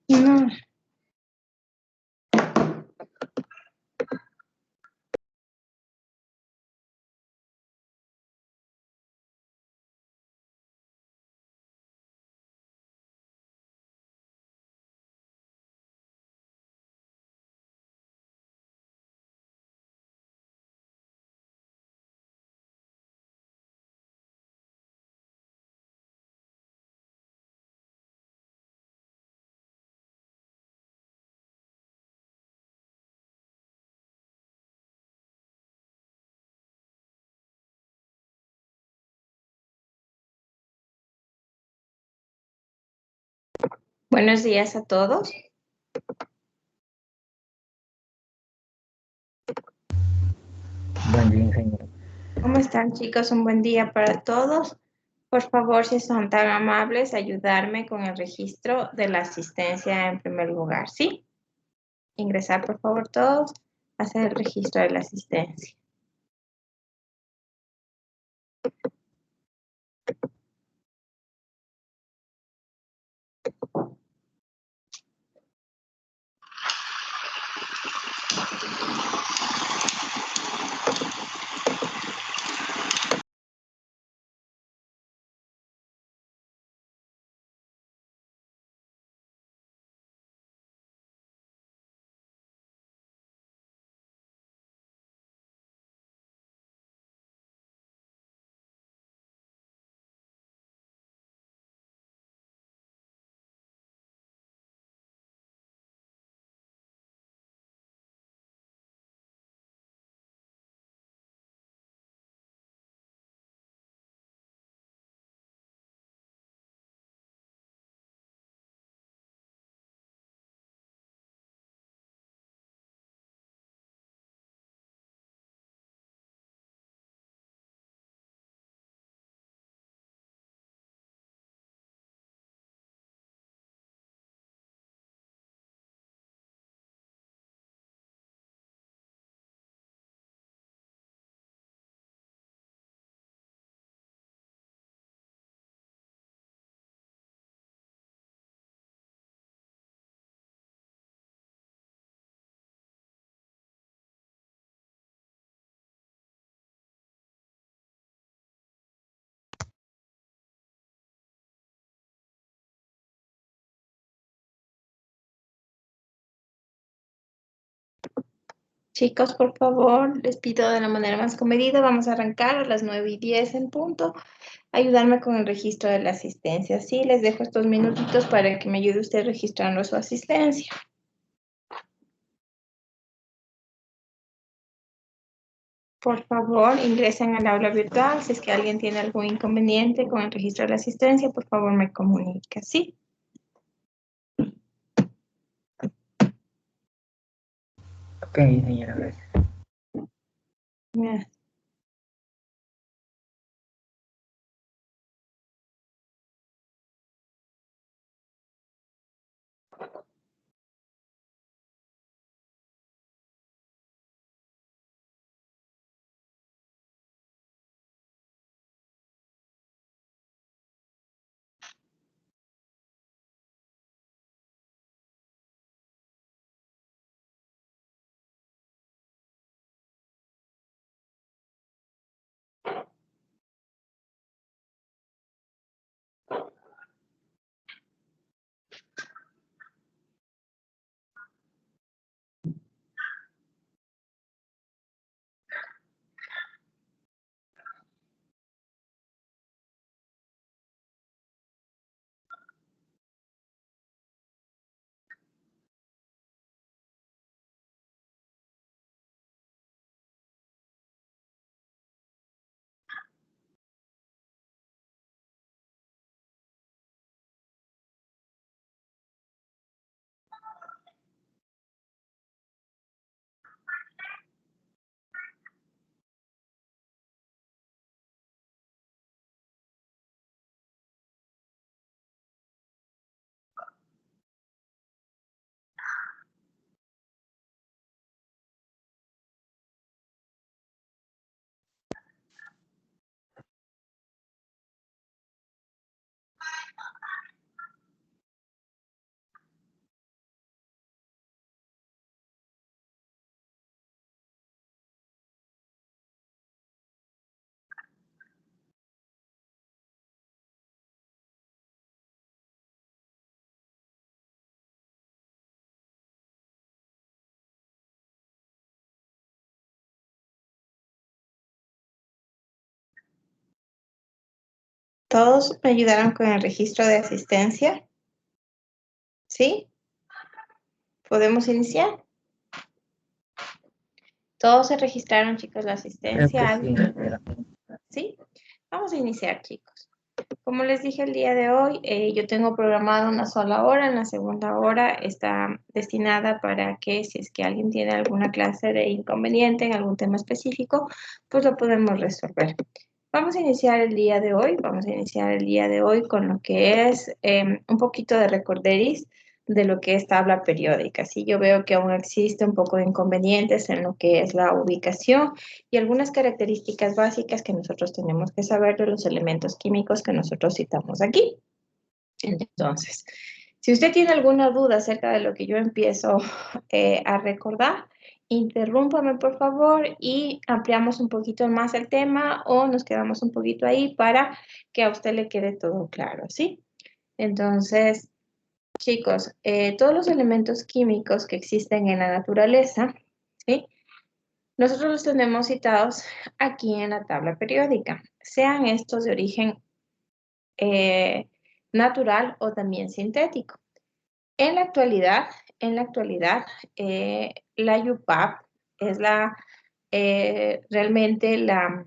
No. Buenos días a todos. Buen día, ingeniero. ¿Cómo están, chicos? Un buen día para todos. Por favor, si son tan amables, ayudarme con el registro de la asistencia en primer lugar, ¿sí? Ingresar, por favor, todos, hacer el registro de la asistencia. Chicos, por favor, les pido de la manera más comedida. Vamos a arrancar a las 9:10 en punto. Ayudarme con el registro de la asistencia. Sí, les dejo estos minutitos para que me ayude usted registrando su asistencia. Por favor, ingresen al aula virtual. Si es que alguien tiene algún inconveniente con el registro de la asistencia, por favor me comunica, ¿sí? Ok, ingeniero, gracias. Bien. ¿Todos me ayudaron con el registro de asistencia? ¿Sí? ¿Podemos iniciar? ¿Todos se registraron, chicos, la Creo que asistencia? sí, señora. ¿Sí? Vamos a iniciar, chicos. Como les dije el día de hoy, yo tengo programada una sola hora. En la segunda hora está destinada para que si es que alguien tiene alguna clase de inconveniente en algún tema específico, pues lo podemos resolver. Vamos a iniciar el día de hoy. Vamos a iniciar el día de hoy con lo que es un poquito de recorderis de lo que es tabla periódica. Sí, yo veo que aún existe un poco de inconvenientes en lo que es la ubicación y algunas características básicas que nosotros tenemos que saber de los elementos químicos que nosotros citamos aquí. Entonces, si usted tiene alguna duda acerca de lo que yo empiezo a recordar, interrúmpame por favor y ampliamos un poquito más el tema o nos quedamos un poquito ahí para que a usted le quede todo claro, ¿sí? Entonces, chicos, todos los elementos químicos que existen en la naturaleza, ¿sí? Nosotros los tenemos citados aquí en la tabla periódica, sean estos de origen natural o también sintético. En la actualidad, la UPAP es realmente la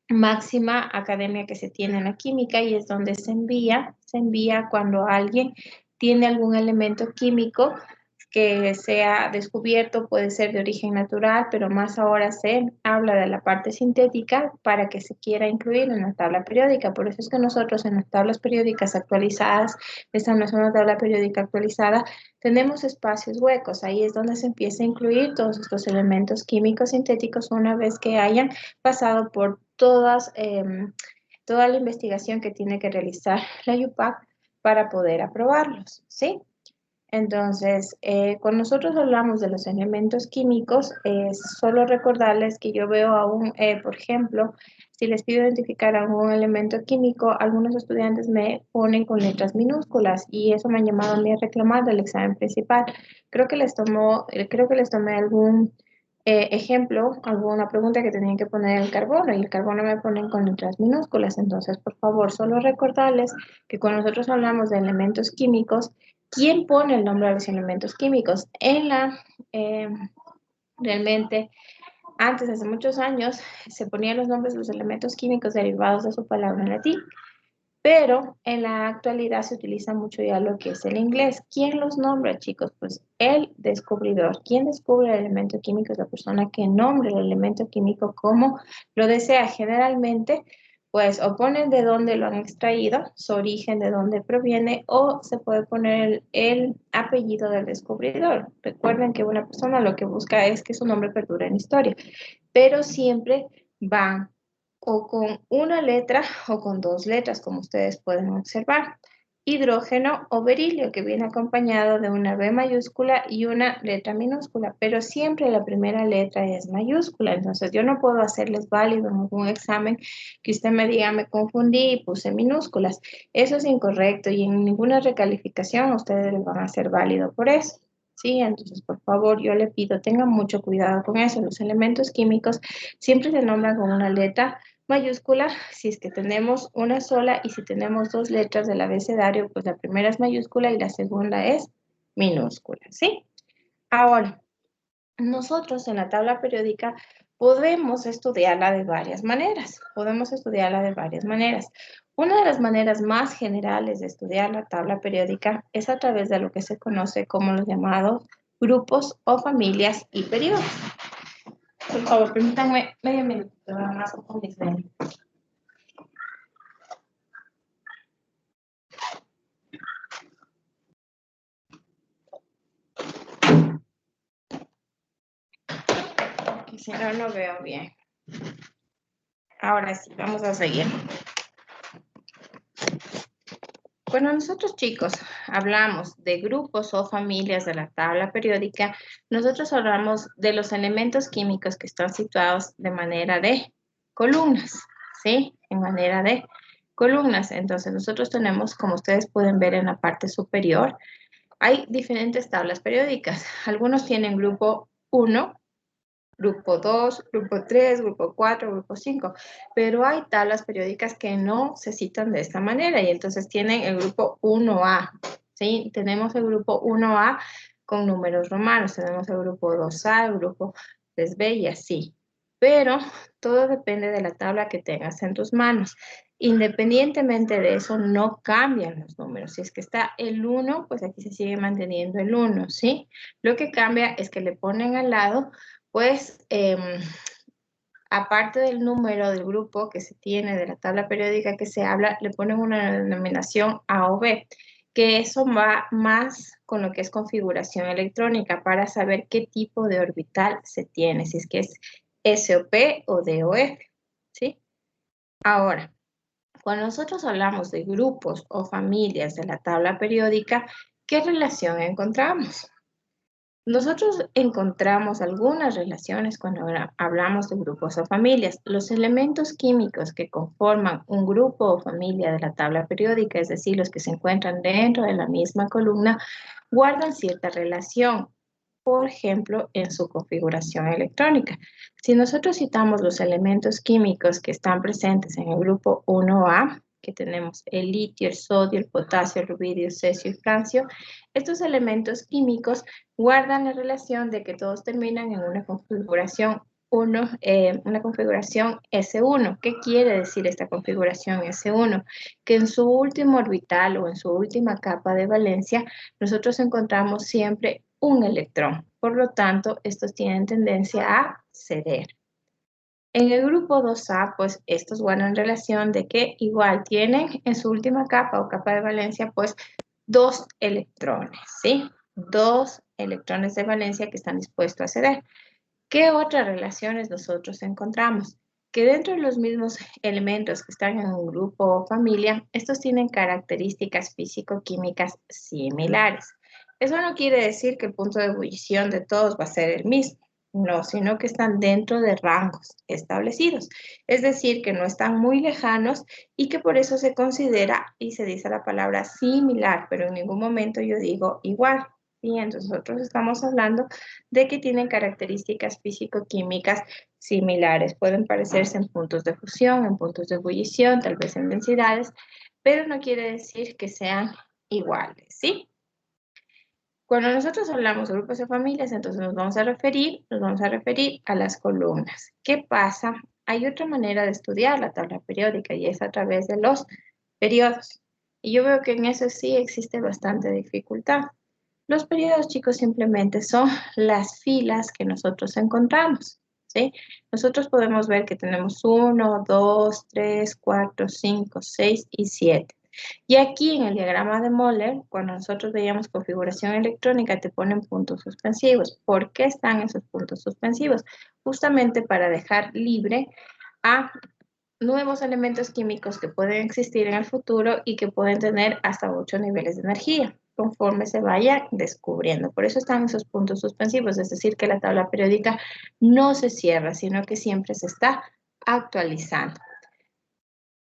máxima academia que se tiene en la química y es donde se envía cuando alguien tiene algún elemento químico que sea descubierto, puede ser de origen natural, pero más ahora se habla de la parte sintética para que se quiera incluir en la tabla periódica. Por eso es que nosotros en las tablas periódicas actualizadas, esta no es una tabla periódica actualizada, tenemos espacios huecos. Ahí es donde se empieza a incluir todos estos elementos químicos sintéticos una vez que hayan pasado por toda la investigación que tiene que realizar la UPAC para poder aprobarlos, ¿sí? Entonces, cuando nosotros hablamos de los elementos químicos, solo recordarles que yo veo aún, por ejemplo, si les pido identificar algún elemento químico, algunos estudiantes me ponen con letras minúsculas y eso me han llamado a mí a reclamar del examen principal. Creo que les tomé algún ejemplo, alguna pregunta que tenían que poner el carbono y el carbono me ponen con letras minúsculas. Entonces, por favor, solo recordarles que cuando nosotros hablamos de elementos químicos, ¿quién pone el nombre a los elementos químicos? Realmente, antes, hace muchos años, se ponían los nombres de los elementos químicos derivados de su palabra en latín, pero en la actualidad se utiliza mucho ya lo que es el inglés. ¿Quién los nombra, chicos? Pues el descubridor. ¿Quién descubre el elemento químico? Es la persona que nombra el elemento químico como lo desea. Generalmente, pues o ponen de dónde lo han extraído, su origen, de dónde proviene, o se puede poner el apellido del descubridor. Recuerden que una persona lo que busca es que su nombre perdure en la historia, pero siempre van o con una letra o con dos letras, como ustedes pueden observar. Hidrógeno o berilio, que viene acompañado de una B mayúscula y una letra minúscula, pero siempre la primera letra es mayúscula. Entonces, yo no puedo hacerles válido en algún examen que usted me diga, me confundí y puse minúsculas. Eso es incorrecto y en ninguna recalificación ustedes les van a hacer válido por eso. Sí, entonces, por favor, yo le pido, tengan mucho cuidado con eso. Los elementos químicos siempre se nombran con una letra mayúscula si es que tenemos una sola y si tenemos dos letras del abecedario, pues la primera es mayúscula y la segunda es minúscula, ¿sí? Ahora, nosotros en la tabla periódica podemos estudiarla de varias maneras. Una de las maneras más generales de estudiar la tabla periódica es a través de lo que se conoce como los llamados grupos o familias y periodos. Por favor, permítanme medio minuto, nada más con mis lentes. Que si no, no veo bien. Ahora sí, vamos a seguir. Cuando nosotros, chicos, hablamos de grupos o familias de la tabla periódica, nosotros hablamos de los elementos químicos que están situados de manera de columnas, ¿sí? En manera de columnas. Entonces, nosotros tenemos, como ustedes pueden ver en la parte superior, hay diferentes tablas periódicas. Algunos tienen grupo 1, grupo 2, grupo 3, grupo 4, grupo 5, pero hay tablas periódicas que no se citan de esta manera y entonces tienen el grupo 1A, ¿sí? Tenemos el grupo 1A con números romanos, tenemos el grupo 2A, el grupo 3B y así, pero todo depende de la tabla que tengas en tus manos. Independientemente de eso, no cambian los números. Si es que está el 1, pues aquí se sigue manteniendo el 1, ¿sí? Lo que cambia es que le ponen al lado, pues, aparte del número del grupo que se tiene de la tabla periódica que se habla, le ponen una denominación A o B, que eso va más con lo que es configuración electrónica para saber qué tipo de orbital se tiene, si es que es SOP o DOF, ¿sí? Ahora, cuando nosotros hablamos de grupos o familias de la tabla periódica, ¿qué relación encontramos? Nosotros encontramos algunas relaciones cuando hablamos de grupos o familias. Los elementos químicos que conforman un grupo o familia de la tabla periódica, es decir, los que se encuentran dentro de la misma columna, guardan cierta relación, por ejemplo, en su configuración electrónica. Si nosotros citamos los elementos químicos que están presentes en el grupo 1A, que tenemos el litio, el sodio, el potasio, el rubidio, el cesio y francio, estos elementos químicos guardan la relación de que todos terminan en una configuración una configuración S1. ¿Qué quiere decir esta configuración S1? Que en su último orbital o en su última capa de valencia, nosotros encontramos siempre un electrón. Por lo tanto, estos tienen tendencia a ceder. En el grupo 2A, pues estos guardan relación de que igual tienen en su última capa o capa de valencia, pues 2 electrones, ¿sí? 2 electrones de valencia que están dispuestos a ceder. ¿Qué otras relaciones nosotros encontramos? Que dentro de los mismos elementos que están en un grupo o familia, estos tienen características físico-químicas similares. Eso no quiere decir que el punto de ebullición de todos va a ser el mismo, no, sino que están dentro de rangos establecidos. Es decir, que no están muy lejanos y que por eso se considera y se dice la palabra similar, pero en ningún momento yo digo igual. ¿Sí? Entonces nosotros estamos hablando de que tienen características físico-químicas similares. Pueden parecerse en puntos de fusión, en puntos de ebullición, tal vez en densidades, pero no quiere decir que sean iguales, ¿sí? Cuando nosotros hablamos de grupos de familias, entonces nos vamos a referir a las columnas. ¿Qué pasa? Hay otra manera de estudiar la tabla periódica y es a través de los periodos. Y yo veo que en eso sí existe bastante dificultad. Los periodos, chicos, simplemente son las filas que nosotros encontramos, ¿sí? Nosotros podemos ver que tenemos 1, 2, 3, 4, 5, 6 y 7. Y aquí en el diagrama de Moller, cuando nosotros veíamos configuración electrónica, te ponen puntos suspensivos. ¿Por qué están esos puntos suspensivos? Justamente para dejar libre a nuevos elementos químicos que pueden existir en el futuro y que pueden tener hasta 8 niveles de energía conforme se vaya descubriendo. Por eso están esos puntos suspensivos, es decir, que la tabla periódica no se cierra, sino que siempre se está actualizando.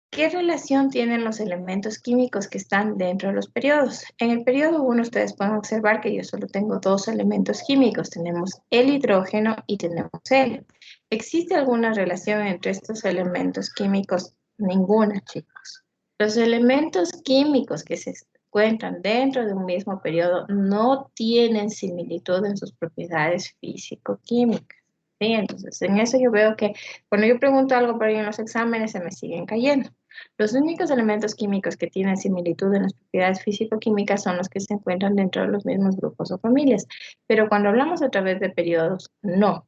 ¿Qué relación tienen los elementos químicos que están dentro de los periodos? En el periodo 1 ustedes pueden observar que yo solo tengo 2 elementos químicos. Tenemos el hidrógeno y tenemos helio. ¿Existe alguna relación entre estos elementos químicos? Ninguna, chicos. Los elementos químicos que se encuentran dentro de un mismo periodo no tienen similitud en sus propiedades físico-químicas. ¿Sí? Entonces, en eso yo veo que cuando yo pregunto algo por ahí en los exámenes se me siguen cayendo. Los únicos elementos químicos que tienen similitud en las propiedades físico-químicas son los que se encuentran dentro de los mismos grupos o familias. Pero cuando hablamos a través de periodos, no.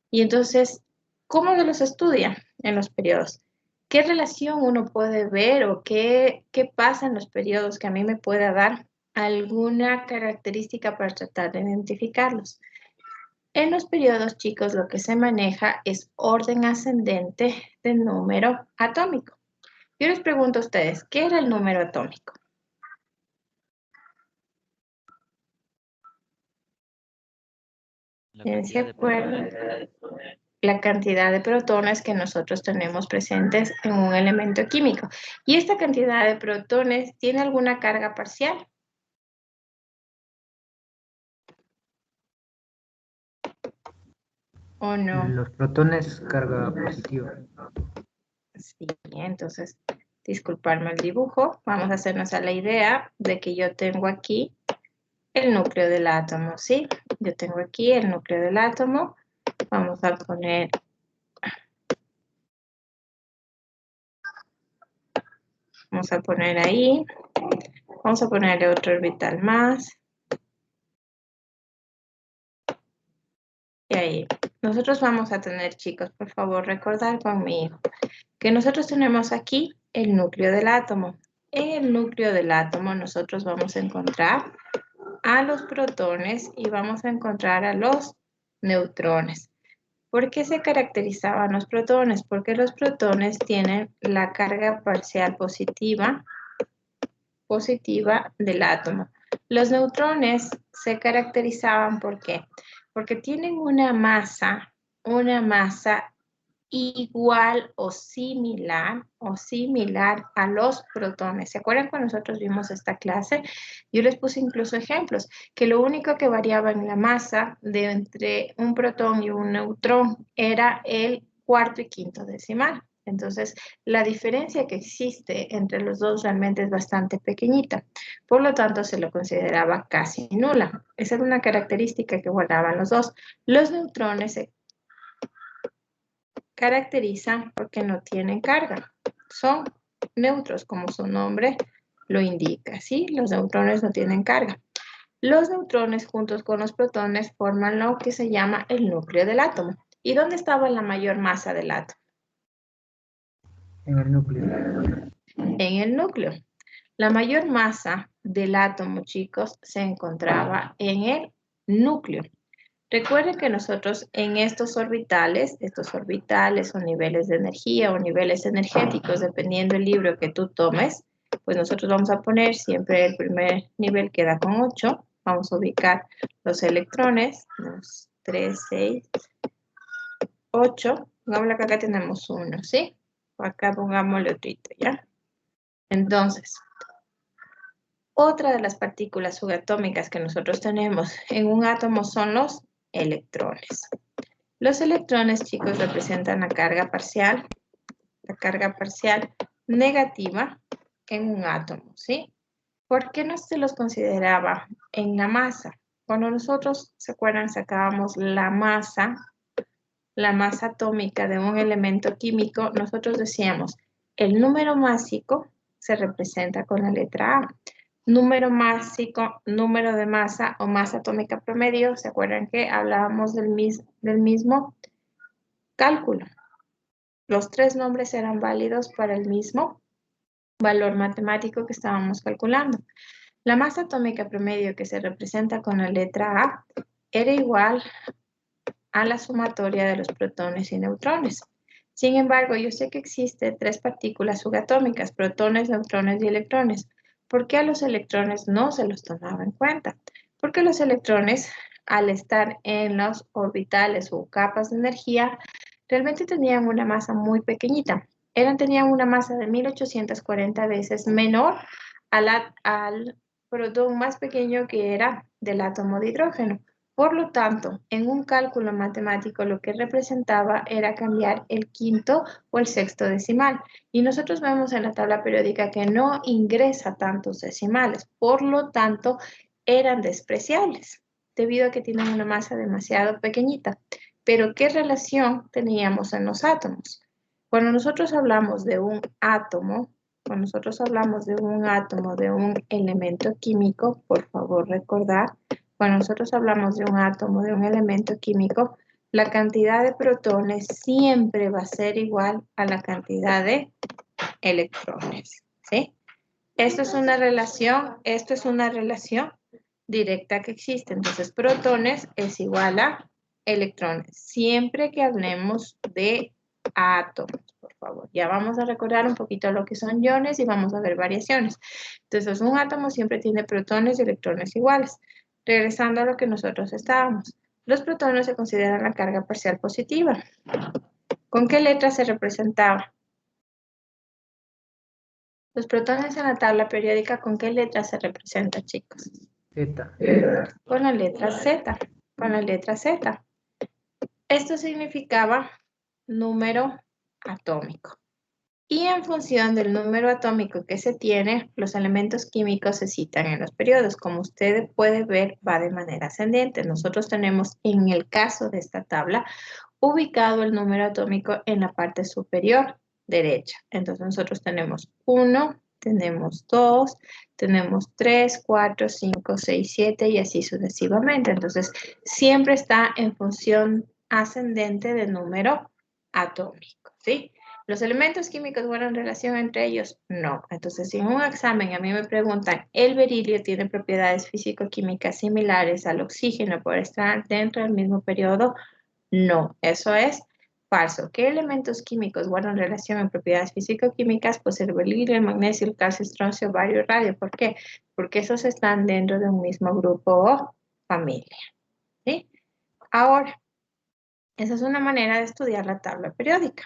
Y entonces, ¿cómo se los estudia en los periodos? ¿Qué relación uno puede ver o qué pasa en los periodos que a mí me pueda dar alguna característica para tratar de identificarlos? En los periodos, chicos, lo que se maneja es orden ascendente de número atómico. Yo les pregunto a ustedes, ¿qué era el número atómico? ¿Se acuerdan? La cantidad de protones que nosotros tenemos presentes en un elemento químico. ¿Y esta cantidad de protones tiene alguna carga parcial? ¿O no? Los protones carga positiva. Sí, entonces, disculparme el dibujo. Vamos a hacernos a la idea de que yo tengo aquí el núcleo del átomo, ¿sí? Yo tengo aquí el núcleo del átomo. Vamos a poner ahí. Vamos a ponerle otro orbital más. Y ahí. Nosotros vamos a tener, chicos, por favor, recordar conmigo que nosotros tenemos aquí el núcleo del átomo. En el núcleo del átomo nosotros vamos a encontrar a los protones y vamos a encontrar a los neutrones. ¿Por qué se caracterizaban los protones? Porque los protones tienen la carga parcial positiva del átomo. Los neutrones se caracterizaban ¿por qué? Porque tienen una masa igual o similar a los protones. ¿Se acuerdan cuando nosotros vimos esta clase? Yo les puse incluso ejemplos, que lo único que variaba en la masa de entre un protón y un neutrón era el cuarto y quinto decimal. Entonces, la diferencia que existe entre los dos realmente es bastante pequeñita. Por lo tanto, se lo consideraba casi nula. Esa era una característica que guardaban los dos. Los neutrones se caracterizan porque no tienen carga. Son neutros, como su nombre lo indica, ¿sí? Los neutrones no tienen carga. Los neutrones juntos con los protones forman lo que se llama el núcleo del átomo. ¿Y dónde estaba la mayor masa del átomo? En el núcleo. En el núcleo. La mayor masa del átomo, chicos, se encontraba en el núcleo. Recuerden que nosotros en estos orbitales o niveles de energía o niveles energéticos, dependiendo del libro que tú tomes, pues nosotros vamos a poner siempre el primer nivel queda con 8. Vamos a ubicar los electrones, 2, 3, 6, 8. Pongámosle que acá tenemos 1, ¿sí? Acá pongámosle otrito, ¿ya? Entonces, otra de las partículas subatómicas que nosotros tenemos en un átomo son los electrones. Los electrones, chicos, representan la carga parcial negativa en un átomo, ¿sí? ¿Por qué no se los consideraba en la masa? Cuando nosotros, ¿se acuerdan? Sacábamos la masa atómica de un elemento químico, nosotros decíamos, el número másico se representa con la letra A. Número másico, número de masa o masa atómica promedio, ¿se acuerdan que hablábamos del mismo cálculo? Los tres nombres eran válidos para el mismo valor matemático que estábamos calculando. La masa atómica promedio que se representa con la letra A era igual a la sumatoria de los protones y neutrones. Sin embargo, yo sé que existen tres partículas subatómicas, protones, neutrones y electrones. ¿Por qué a los electrones no se los tomaba en cuenta? Porque los electrones, al estar en los orbitales o capas de energía, realmente tenían una masa muy pequeñita. Tenían una masa de 1840 veces menor al protón más pequeño que era del átomo de hidrógeno. Por lo tanto, en un cálculo matemático lo que representaba era cambiar el quinto o el sexto decimal. Y nosotros vemos en la tabla periódica que no ingresa tantos decimales. Por lo tanto, eran despreciables debido a que tienen una masa demasiado pequeñita. Pero, ¿qué relación teníamos en los átomos? Cuando nosotros hablamos de un átomo, de un elemento químico, por favor recordar, cuando nosotros hablamos de un átomo, de un elemento químico, la cantidad de protones siempre va a ser igual a la cantidad de electrones, ¿sí? Esto es una relación directa que existe. Entonces, protones es igual a electrones. Siempre que hablemos de átomos, por favor. Ya vamos a recordar un poquito lo que son iones y vamos a ver variaciones. Entonces, un átomo siempre tiene protones y electrones iguales. Regresando a lo que nosotros estábamos. Los protones se consideran la carga parcial positiva. ¿Con qué letra se representaba? Los protones en la tabla periódica, ¿con qué letra se representan, chicos? Z. Con la letra Z. Con la letra Z. Esto significaba número atómico. Y en función del número atómico que se tiene, los elementos químicos se citan en los periodos. Como usted puede ver, va de manera ascendente. Nosotros tenemos, en el caso de esta tabla, ubicado el número atómico en la parte superior derecha. Entonces nosotros tenemos 1, tenemos 2, tenemos 3, 4, 5, 6, 7 y así sucesivamente. Entonces siempre está en función ascendente del número atómico, ¿sí? ¿Los elementos químicos guardan relación entre ellos? No. Entonces, si en un examen a mí me preguntan, ¿el berilio tiene propiedades físico-químicas similares al oxígeno por estar dentro del mismo periodo? No, eso es falso. ¿Qué elementos químicos guardan relación en propiedades físico-químicas? Pues el berilio, el magnesio, el calcio, estroncio, bario y radio. ¿Por qué? Porque esos están dentro de un mismo grupo o familia, ¿sí? Ahora, esa es una manera de estudiar la tabla periódica.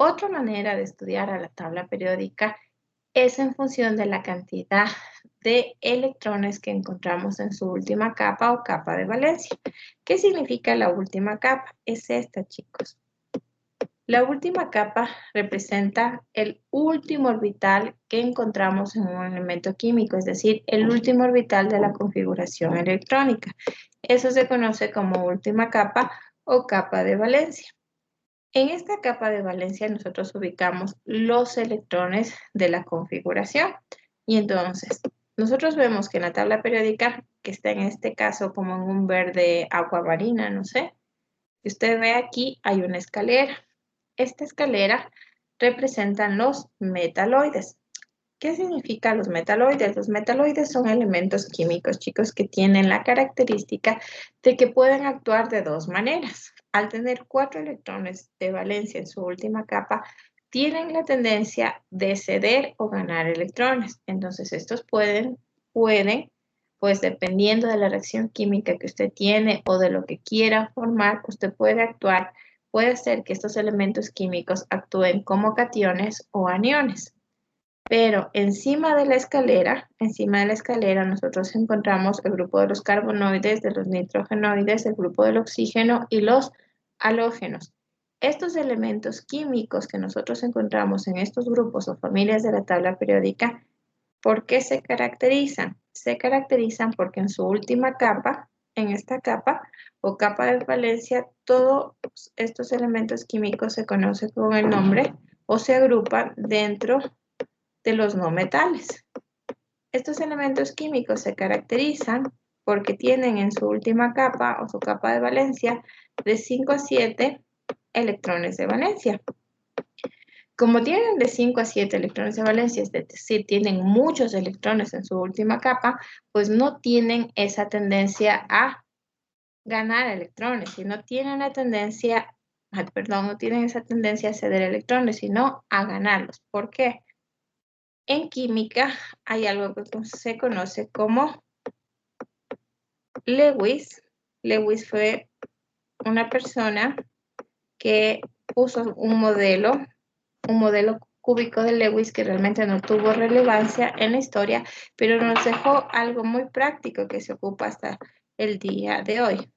Otra manera de estudiar a la tabla periódica es en función de la cantidad de electrones que encontramos en su última capa o capa de valencia. ¿Qué significa la última capa? Es esta, chicos. La última capa representa el último orbital que encontramos en un elemento químico, es decir, el último orbital de la configuración electrónica. Eso se conoce como última capa o capa de valencia. En esta capa de valencia nosotros ubicamos los electrones de la configuración. Y entonces, nosotros vemos que en la tabla periódica, que está en este caso como en un verde agua marina, no sé, si usted ve aquí hay una escalera. Esta escalera representa los metaloides. ¿Qué significan los metaloides? Los metaloides son elementos químicos, chicos, que tienen la característica de que pueden actuar de dos maneras. Al tener 4 electrones de valencia en su última capa, tienen la tendencia de ceder o ganar electrones. Entonces, estos pueden, pues dependiendo de la reacción química que usted tiene o de lo que quiera formar, usted puede actuar, puede hacer que estos elementos químicos actúen como cationes o aniones. Pero encima de la escalera nosotros encontramos el grupo de los carbonoides, de los nitrogenoides, el grupo del oxígeno y los halógenos. Estos elementos químicos que nosotros encontramos en estos grupos o familias de la tabla periódica, ¿por qué se caracterizan? Se caracterizan porque en su última capa, en esta capa o capa de valencia, todos estos elementos químicos se conocen con el nombre o se agrupan dentro de los no metales. Estos elementos químicos se caracterizan porque tienen en su última capa o su capa de valencia de 5 a 7 electrones de valencia. Como tienen de 5 a 7 electrones de valencia, es decir, tienen muchos electrones en su última capa, pues no tienen esa tendencia a ganar electrones, sino tienen la tendencia, no tienen esa tendencia a ceder electrones, sino a ganarlos. ¿Por qué? En química hay algo que se conoce como Lewis. Lewis fue una persona que puso un modelo cúbico de Lewis que realmente no tuvo relevancia en la historia, pero nos dejó algo muy práctico que se ocupa hasta el día de hoy.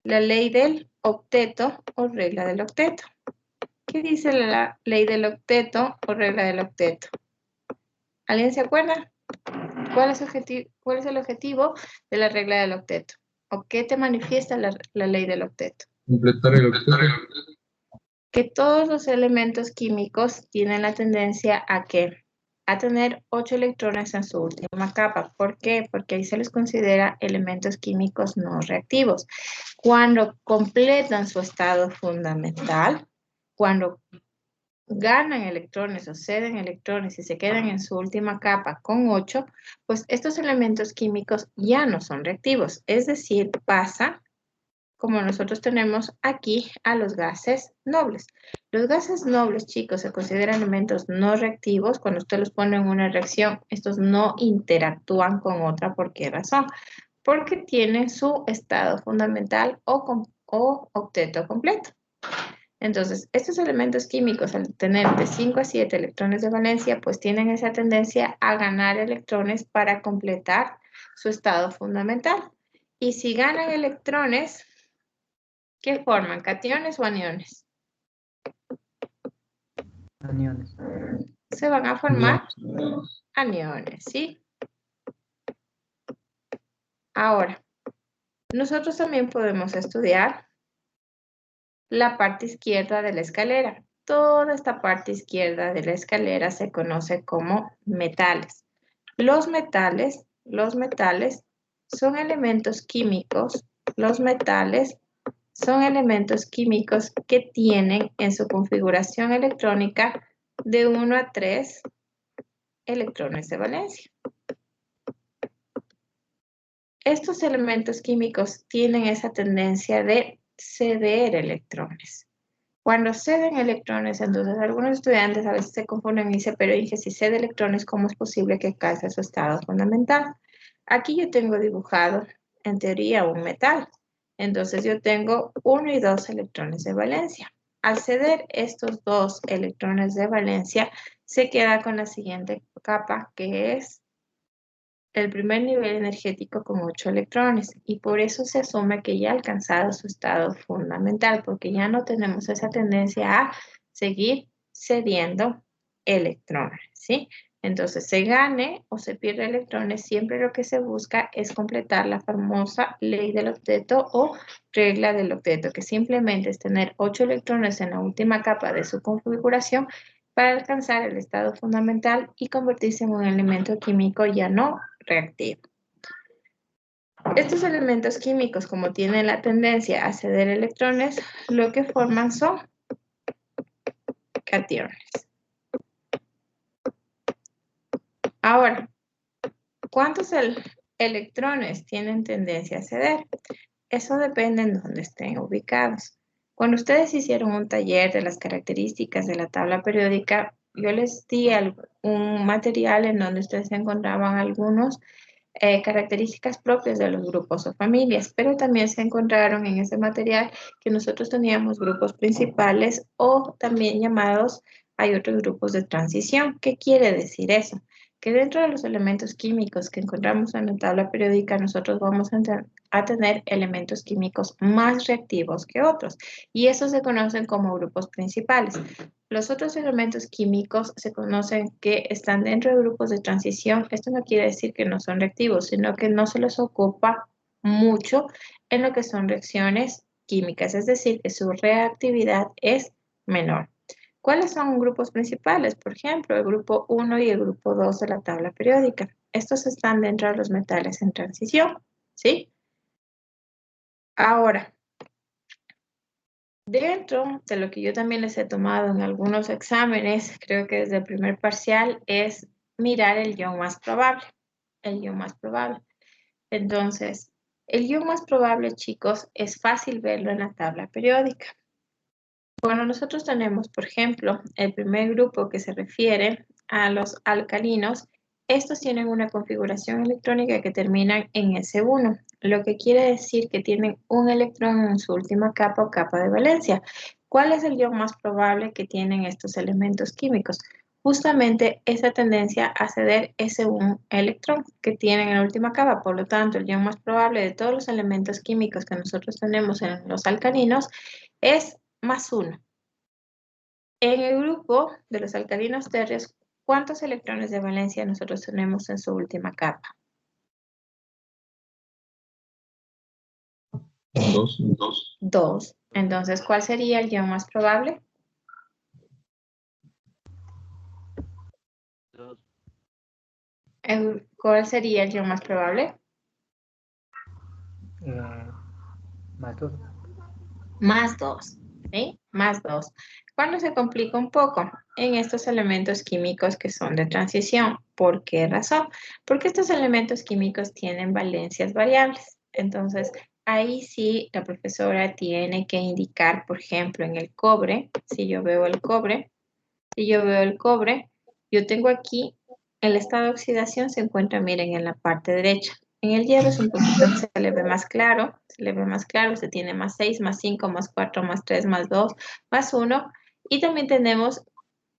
La ley del octeto o regla del octeto. ¿Qué dice la ley del octeto o regla del octeto? ¿Alguien se acuerda? ¿Cuál es el objetivo de la regla del octeto? ¿O qué te manifiesta la ley del octeto? Completar el octeto. Que todos los elementos químicos tienen la tendencia a tener 8 electrones en su última capa. ¿Por qué? Porque ahí se les considera elementos químicos no reactivos. Cuando completan su estado fundamental, cuando ganan electrones o ceden electrones y se quedan en su última capa con 8, pues estos elementos químicos ya no son reactivos. Es decir, pasa, como nosotros tenemos aquí, a los gases nobles. Los gases nobles, chicos, se consideran elementos no reactivos. Cuando usted los pone en una reacción, estos no interactúan con otra. ¿Por qué razón? Porque tienen su estado fundamental o octeto completo. Entonces, estos elementos químicos, al tener de 5 a 7 electrones de valencia, pues tienen esa tendencia a ganar electrones para completar su estado fundamental. Y si ganan electrones, ¿Qué forman? ¿Cationes o aniones? Aniones. Se van a formar aniones, ¿sí? Ahora, nosotros también podemos estudiar la parte izquierda de la escalera. Toda esta parte izquierda de la escalera se conoce como metales. Los metales son elementos químicos. Los metales son elementos químicos que tienen en su configuración electrónica de 1 a 3 electrones de valencia. Estos elementos químicos tienen esa tendencia de ceder electrones. Cuando ceden electrones, entonces algunos estudiantes a veces se confunden y dicen, pero Inge, si cede electrones, ¿cómo es posible que alcance su estado fundamental? Aquí yo tengo dibujado, en teoría, un metal. Entonces yo tengo 1 y 2 electrones de valencia. Al ceder estos 2 electrones de valencia, se queda con la siguiente capa, que es el primer nivel energético con 8 electrones, y por eso se asume que ya ha alcanzado su estado fundamental, porque ya no tenemos esa tendencia a seguir cediendo electrones, ¿sí? Entonces, se gane o se pierde electrones, siempre lo que se busca es completar la famosa ley del octeto o regla del octeto, que simplemente es tener 8 electrones en la última capa de su configuración para alcanzar el estado fundamental y convertirse en un elemento químico ya no reactivo. Estos elementos químicos, como tienen la tendencia a ceder electrones, lo que forman son cationes. Ahora, ¿cuántos electrones tienen tendencia a ceder? Eso depende de dónde estén ubicados. Cuando ustedes hicieron un taller de las características de la tabla periódica, yo les di un material en donde ustedes encontraban algunos características propias de los grupos o familias, pero también se encontraron en ese material que nosotros teníamos grupos principales o también llamados, hay otros grupos de transición. ¿Qué quiere decir eso? Que dentro de los elementos químicos que encontramos en la tabla periódica, nosotros vamos a tener elementos químicos más reactivos que otros, y esos se conocen como grupos principales. Los otros elementos químicos se conocen que están dentro de grupos de transición. Esto no quiere decir que no son reactivos, sino que no se les ocupa mucho en lo que son reacciones químicas, es decir, que su reactividad es menor. ¿Cuáles son grupos principales? Por ejemplo, el grupo 1 y el grupo 2 de la tabla periódica. Estos están dentro de los metales en transición, ¿sí? Ahora, dentro de lo que yo también les he tomado en algunos exámenes, creo que desde el primer parcial, es mirar el ion más probable. El ion más probable. Entonces, el ion más probable, chicos, es fácil verlo en la tabla periódica. Cuando nosotros tenemos, por ejemplo, el primer grupo que se refiere a los alcalinos, estos tienen una configuración electrónica que termina en S1, lo que quiere decir que tienen un electrón en su última capa o capa de valencia. ¿Cuál es el ion más probable que tienen estos elementos químicos? Justamente esa tendencia a ceder ese un electrón que tienen en la última capa. Por lo tanto, el ion más probable de todos los elementos químicos que nosotros tenemos en los alcalinos es +1. En el grupo de los alcalinos tercios, ¿cuántos electrones de valencia nosotros tenemos en su última capa? 2. 2. Entonces, ¿cuál sería el ion más probable? 2. ¿Cuál sería el ion más probable? Más 2. +2, ¿sí? +2. ¿Cuándo se complica un poco? En estos elementos químicos que son de transición. ¿Por qué razón? Porque estos elementos químicos tienen valencias variables. Entonces, ahí sí la profesora tiene que indicar, por ejemplo, en el cobre, si yo veo el cobre, yo tengo aquí el estado de oxidación se encuentra, miren, en la parte derecha. En el hierro es un poquito, se le ve más claro, se tiene +6, +5, +4, +3, +2, +1, y también tenemos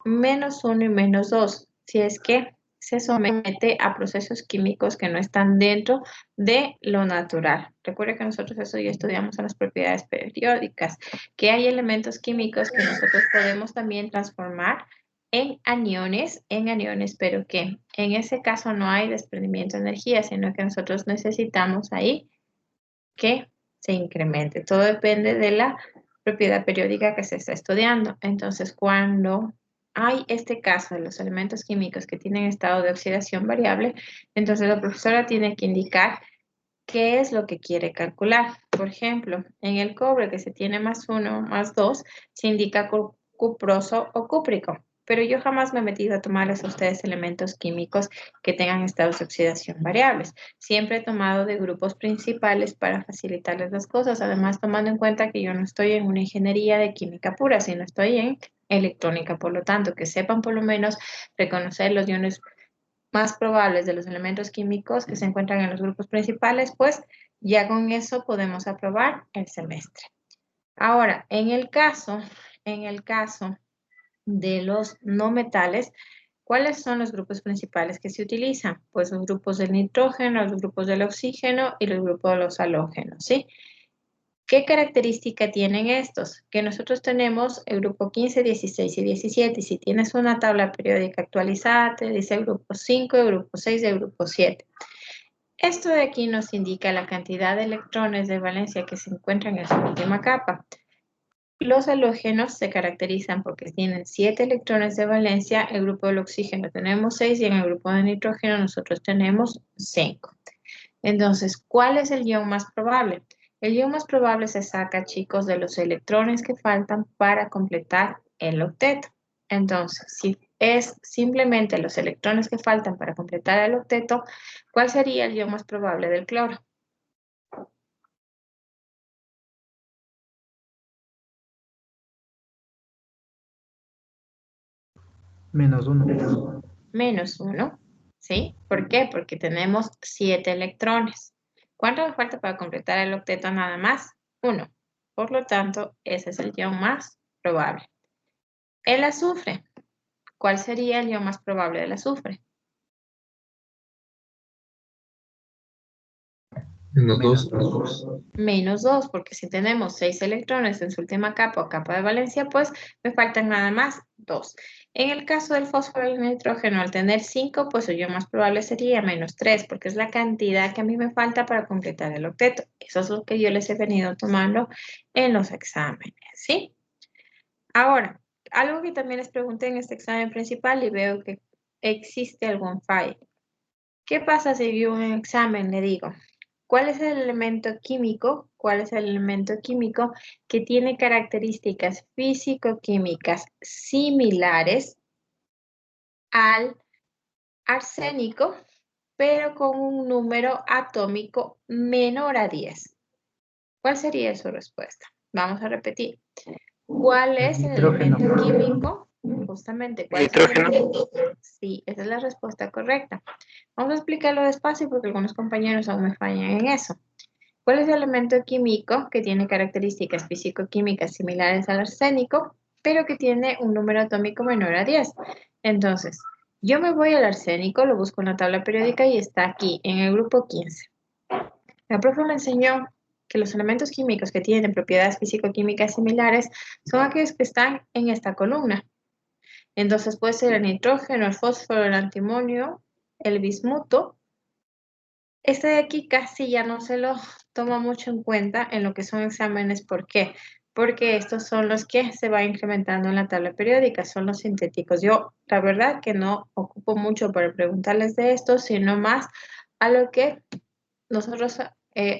-1 y -2, si es que se somete a procesos químicos que no están dentro de lo natural. Recuerda que nosotros eso ya estudiamos en las propiedades periódicas, que hay elementos químicos que nosotros podemos también transformar en aniones, pero que en ese caso no hay desprendimiento de energía, sino que nosotros necesitamos ahí que se incremente. Todo depende de la propiedad periódica que se está estudiando. Entonces, cuando hay este caso de los elementos químicos que tienen estado de oxidación variable, entonces la profesora tiene que indicar qué es lo que quiere calcular. Por ejemplo, en el cobre que se tiene +1, +2, se indica cuproso o cúprico. Pero yo jamás me he metido a tomarles a ustedes elementos químicos que tengan estados de oxidación variables. Siempre he tomado de grupos principales para facilitarles las cosas. Además, tomando en cuenta que yo no estoy en una ingeniería de química pura, sino estoy en electrónica. Por lo tanto, que sepan por lo menos reconocer los iones más probables de los elementos químicos que se encuentran en los grupos principales, pues ya con eso podemos aprobar el semestre. Ahora, en el caso de los no metales, ¿cuáles son los grupos principales que se utilizan? Pues los grupos del nitrógeno, los grupos del oxígeno y los grupos de los halógenos, ¿sí? ¿Qué característica tienen estos? Que nosotros tenemos el grupo 15, 16 y 17. Y si tienes una tabla periódica actualizada, te dice el grupo 5, el grupo 6 y el grupo 7. Esto de aquí nos indica la cantidad de electrones de valencia que se encuentran en su última capa. Los halógenos se caracterizan porque tienen 7 electrones de valencia, el grupo del oxígeno tenemos 6 y en el grupo de nitrógeno nosotros tenemos 5. Entonces, ¿cuál es el ion más probable? El ion más probable se saca, chicos, de los electrones que faltan para completar el octeto. Entonces, si es simplemente los electrones que faltan para completar el octeto, ¿cuál sería el ion más probable del cloro? -1. -1, ¿sí? ¿Por qué? Porque tenemos 7 electrones. ¿Cuánto me falta para completar el octeto nada más? 1. Por lo tanto, ese es el ion más probable. El azufre. ¿Cuál sería el ion más probable del azufre? -2. -2, porque si tenemos 6 electrones en su última capa o capa de valencia, pues me faltan nada más 2. En el caso del fósforo y el nitrógeno, al tener 5, pues el ion más probable sería -3, porque es la cantidad que a mí me falta para completar el octeto. Eso es lo que yo les he venido tomando en los exámenes, ¿sí? Ahora, algo que también les pregunté en este examen principal y veo que existe algún fallo. ¿Qué pasa si yo en un examen le digo, ¿cuál es el elemento químico? ¿Cuál es el elemento químico que tiene características físico-químicas similares al arsénico, pero con un número atómico menor a 10? ¿Cuál sería su respuesta? Vamos a repetir. ¿Cuál es el Nitrógeno. elemento químico? Justamente, ¿cuál es el Nitrógeno. elemento? Sí, esa es la respuesta correcta. Vamos a explicarlo despacio porque algunos compañeros aún me fallan en eso. ¿Cuál es el elemento químico que tiene características físico-químicas similares al arsénico, pero que tiene un número atómico menor a 10? Entonces, yo me voy al arsénico, lo busco en la tabla periódica y está aquí, en el grupo 15. La profe me enseñó que los elementos químicos que tienen propiedades físico-químicas similares son aquellos que están en esta columna. Entonces puede ser el nitrógeno, el fósforo, el antimonio, el bismuto. Este de aquí casi ya no se lo toma mucho en cuenta en lo que son exámenes. ¿Por qué? Porque estos son los que se va incrementando en la tabla periódica, son los sintéticos. Yo, la verdad que no ocupo mucho para preguntarles de esto, sino más a lo que nosotros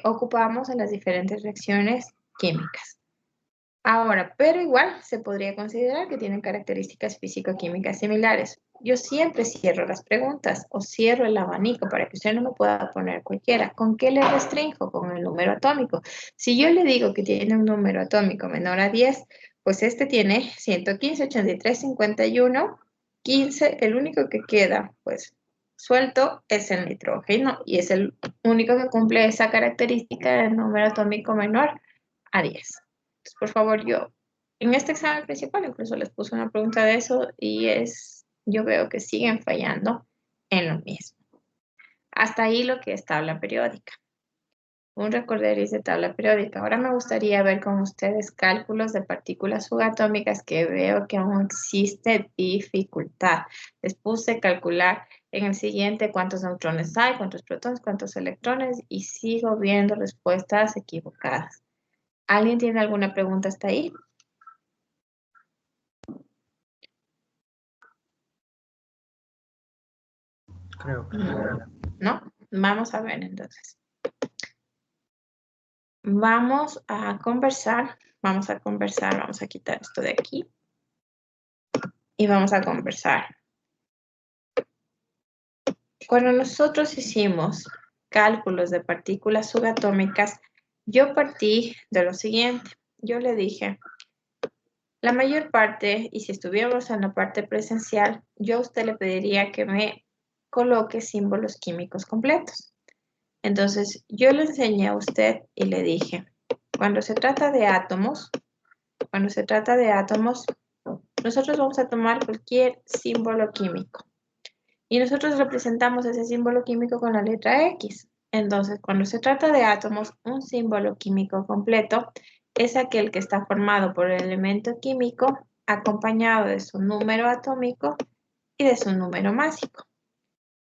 ocupamos en las diferentes reacciones químicas. Ahora, pero igual se podría considerar que tienen características físico-químicas similares. Yo siempre cierro las preguntas o cierro el abanico para que usted no me pueda poner cualquiera. ¿Con qué le restringo? Con el número atómico. Si yo le digo que tiene un número atómico menor a 10, pues este tiene 115, 83, 51, 15. El único que queda, pues, suelto es el nitrógeno y es el único que cumple esa característica del número atómico menor a 10. Entonces, por favor, yo en este examen principal incluso les puse una pregunta de eso y yo veo que siguen fallando en lo mismo. Hasta ahí lo que es tabla periódica. Un recorderis de tabla periódica. Ahora me gustaría ver con ustedes cálculos de partículas subatómicas que veo que aún existe dificultad. Les puse calcular en el siguiente cuántos neutrones hay, cuántos protones, cuántos electrones y sigo viendo respuestas equivocadas. ¿Alguien tiene alguna pregunta hasta ahí? Creo que ¿No? Vamos a ver entonces. Vamos a conversar, vamos a quitar esto de aquí y vamos a conversar. Cuando nosotros hicimos cálculos de partículas subatómicas, yo partí de lo siguiente. Yo le dije, la mayor parte, y si estuviéramos en la parte presencial, yo a usted le pediría que me coloque símbolos químicos completos. Entonces, yo le enseñé a usted y le dije, cuando se trata de átomos, nosotros vamos a tomar cualquier símbolo químico. Y nosotros representamos ese símbolo químico con la letra X. Entonces, cuando se trata de átomos, un símbolo químico completo es aquel que está formado por el elemento químico acompañado de su número atómico y de su número másico.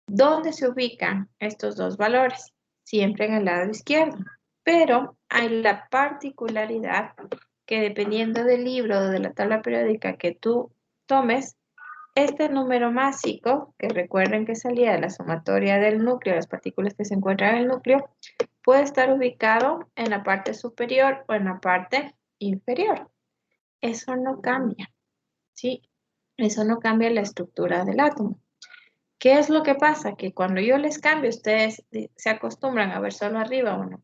¿Dónde se ubican estos dos valores? Siempre en el lado izquierdo. Pero hay la particularidad que dependiendo del libro o de la tabla periódica que tú tomes, este número másico, que recuerden que salía de la sumatoria del núcleo, las partículas que se encuentran en el núcleo, puede estar ubicado en la parte superior o en la parte inferior. Eso no cambia, ¿sí? Eso no cambia la estructura del átomo. ¿Qué es lo que pasa? Que cuando yo les cambio, ustedes se acostumbran a ver solo arriba uno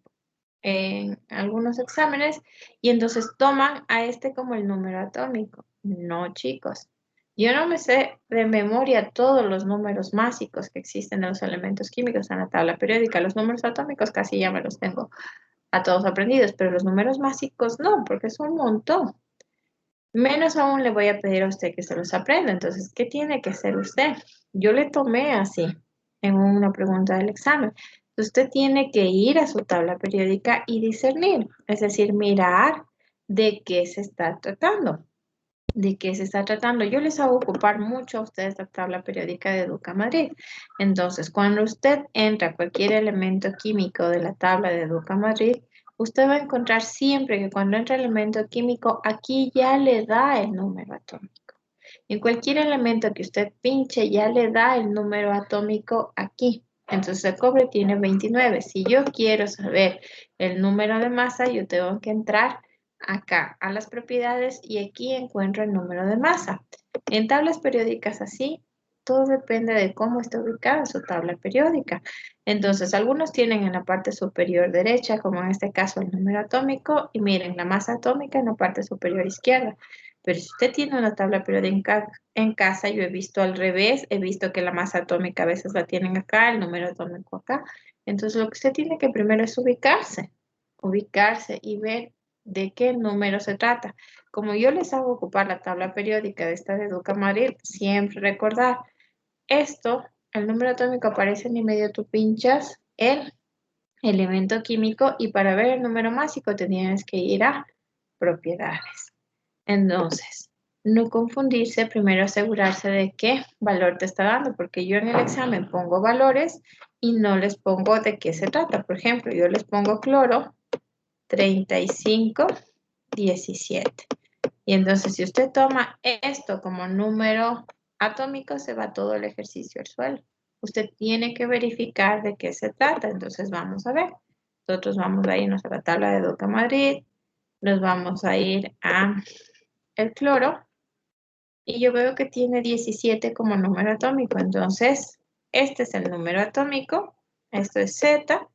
en algunos exámenes y entonces toman a este como el número atómico. No, chicos. Yo no me sé de memoria todos los números másicos que existen en los elementos químicos en la tabla periódica. Los números atómicos casi ya me los tengo a todos aprendidos, pero los números másicos no, porque es un montón. Menos aún le voy a pedir a usted que se los aprenda. Entonces, ¿qué tiene que hacer usted? Yo le tomé así en una pregunta del examen. Usted tiene que ir a su tabla periódica y discernir, es decir, mirar de qué se está tratando. ¿De qué se está tratando? Yo les hago ocupar mucho a ustedes la tabla periódica de Educa Madrid. Entonces, cuando usted entra a cualquier elemento químico de la tabla de Educa Madrid, usted va a encontrar siempre que cuando entra el elemento químico, aquí ya le da el número atómico. En cualquier elemento que usted pinche, ya le da el número atómico aquí. Entonces, el cobre tiene 29. Si yo quiero saber el número de masa, yo tengo que entrar acá a las propiedades y aquí encuentro el número de masa. En tablas periódicas así, todo depende de cómo está ubicada su tabla periódica. Entonces, algunos tienen en la parte superior derecha, como en este caso el número atómico, y miren, la masa atómica en la parte superior izquierda. Pero si usted tiene una tabla periódica en casa, yo he visto al revés, he visto que la masa atómica a veces la tienen acá, el número atómico acá. Entonces, lo que usted tiene que primero es ubicarse y ver de qué número se trata. Como yo les hago ocupar la tabla periódica de esta de Educa Madrid, siempre recordar esto, el número atómico aparece en y medio, tú pinchas el elemento químico y para ver el número másico te tienes que ir a propiedades. Entonces, no confundirse, primero asegurarse de qué valor te está dando, porque yo en el examen pongo valores y no les pongo de qué se trata. Por ejemplo, yo les pongo cloro 3517. Y entonces, si usted toma esto como número atómico, se va todo el ejercicio al suelo. Usted tiene que verificar de qué se trata. Entonces, vamos a ver. Nosotros vamos a irnos a la tabla de Educa Madrid. Nos vamos a ir a el cloro. Y yo veo que tiene 17 como número atómico. Entonces, este es el número atómico. Esto es Z.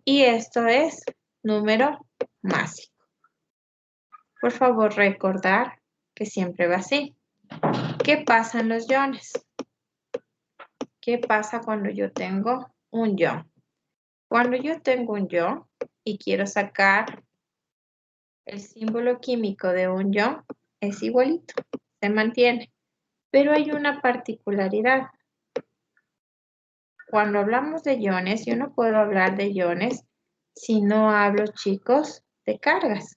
Y esto es número másico. Por favor, recordar que siempre va así. ¿Qué pasa en los iones? ¿Qué pasa cuando yo tengo un ion? Cuando yo tengo un ion y quiero sacar el símbolo químico de un ion, es igualito, se mantiene. Pero hay una particularidad. cuando hablamos de iones, yo no puedo hablar de iones si no hablo, chicos, de cargas.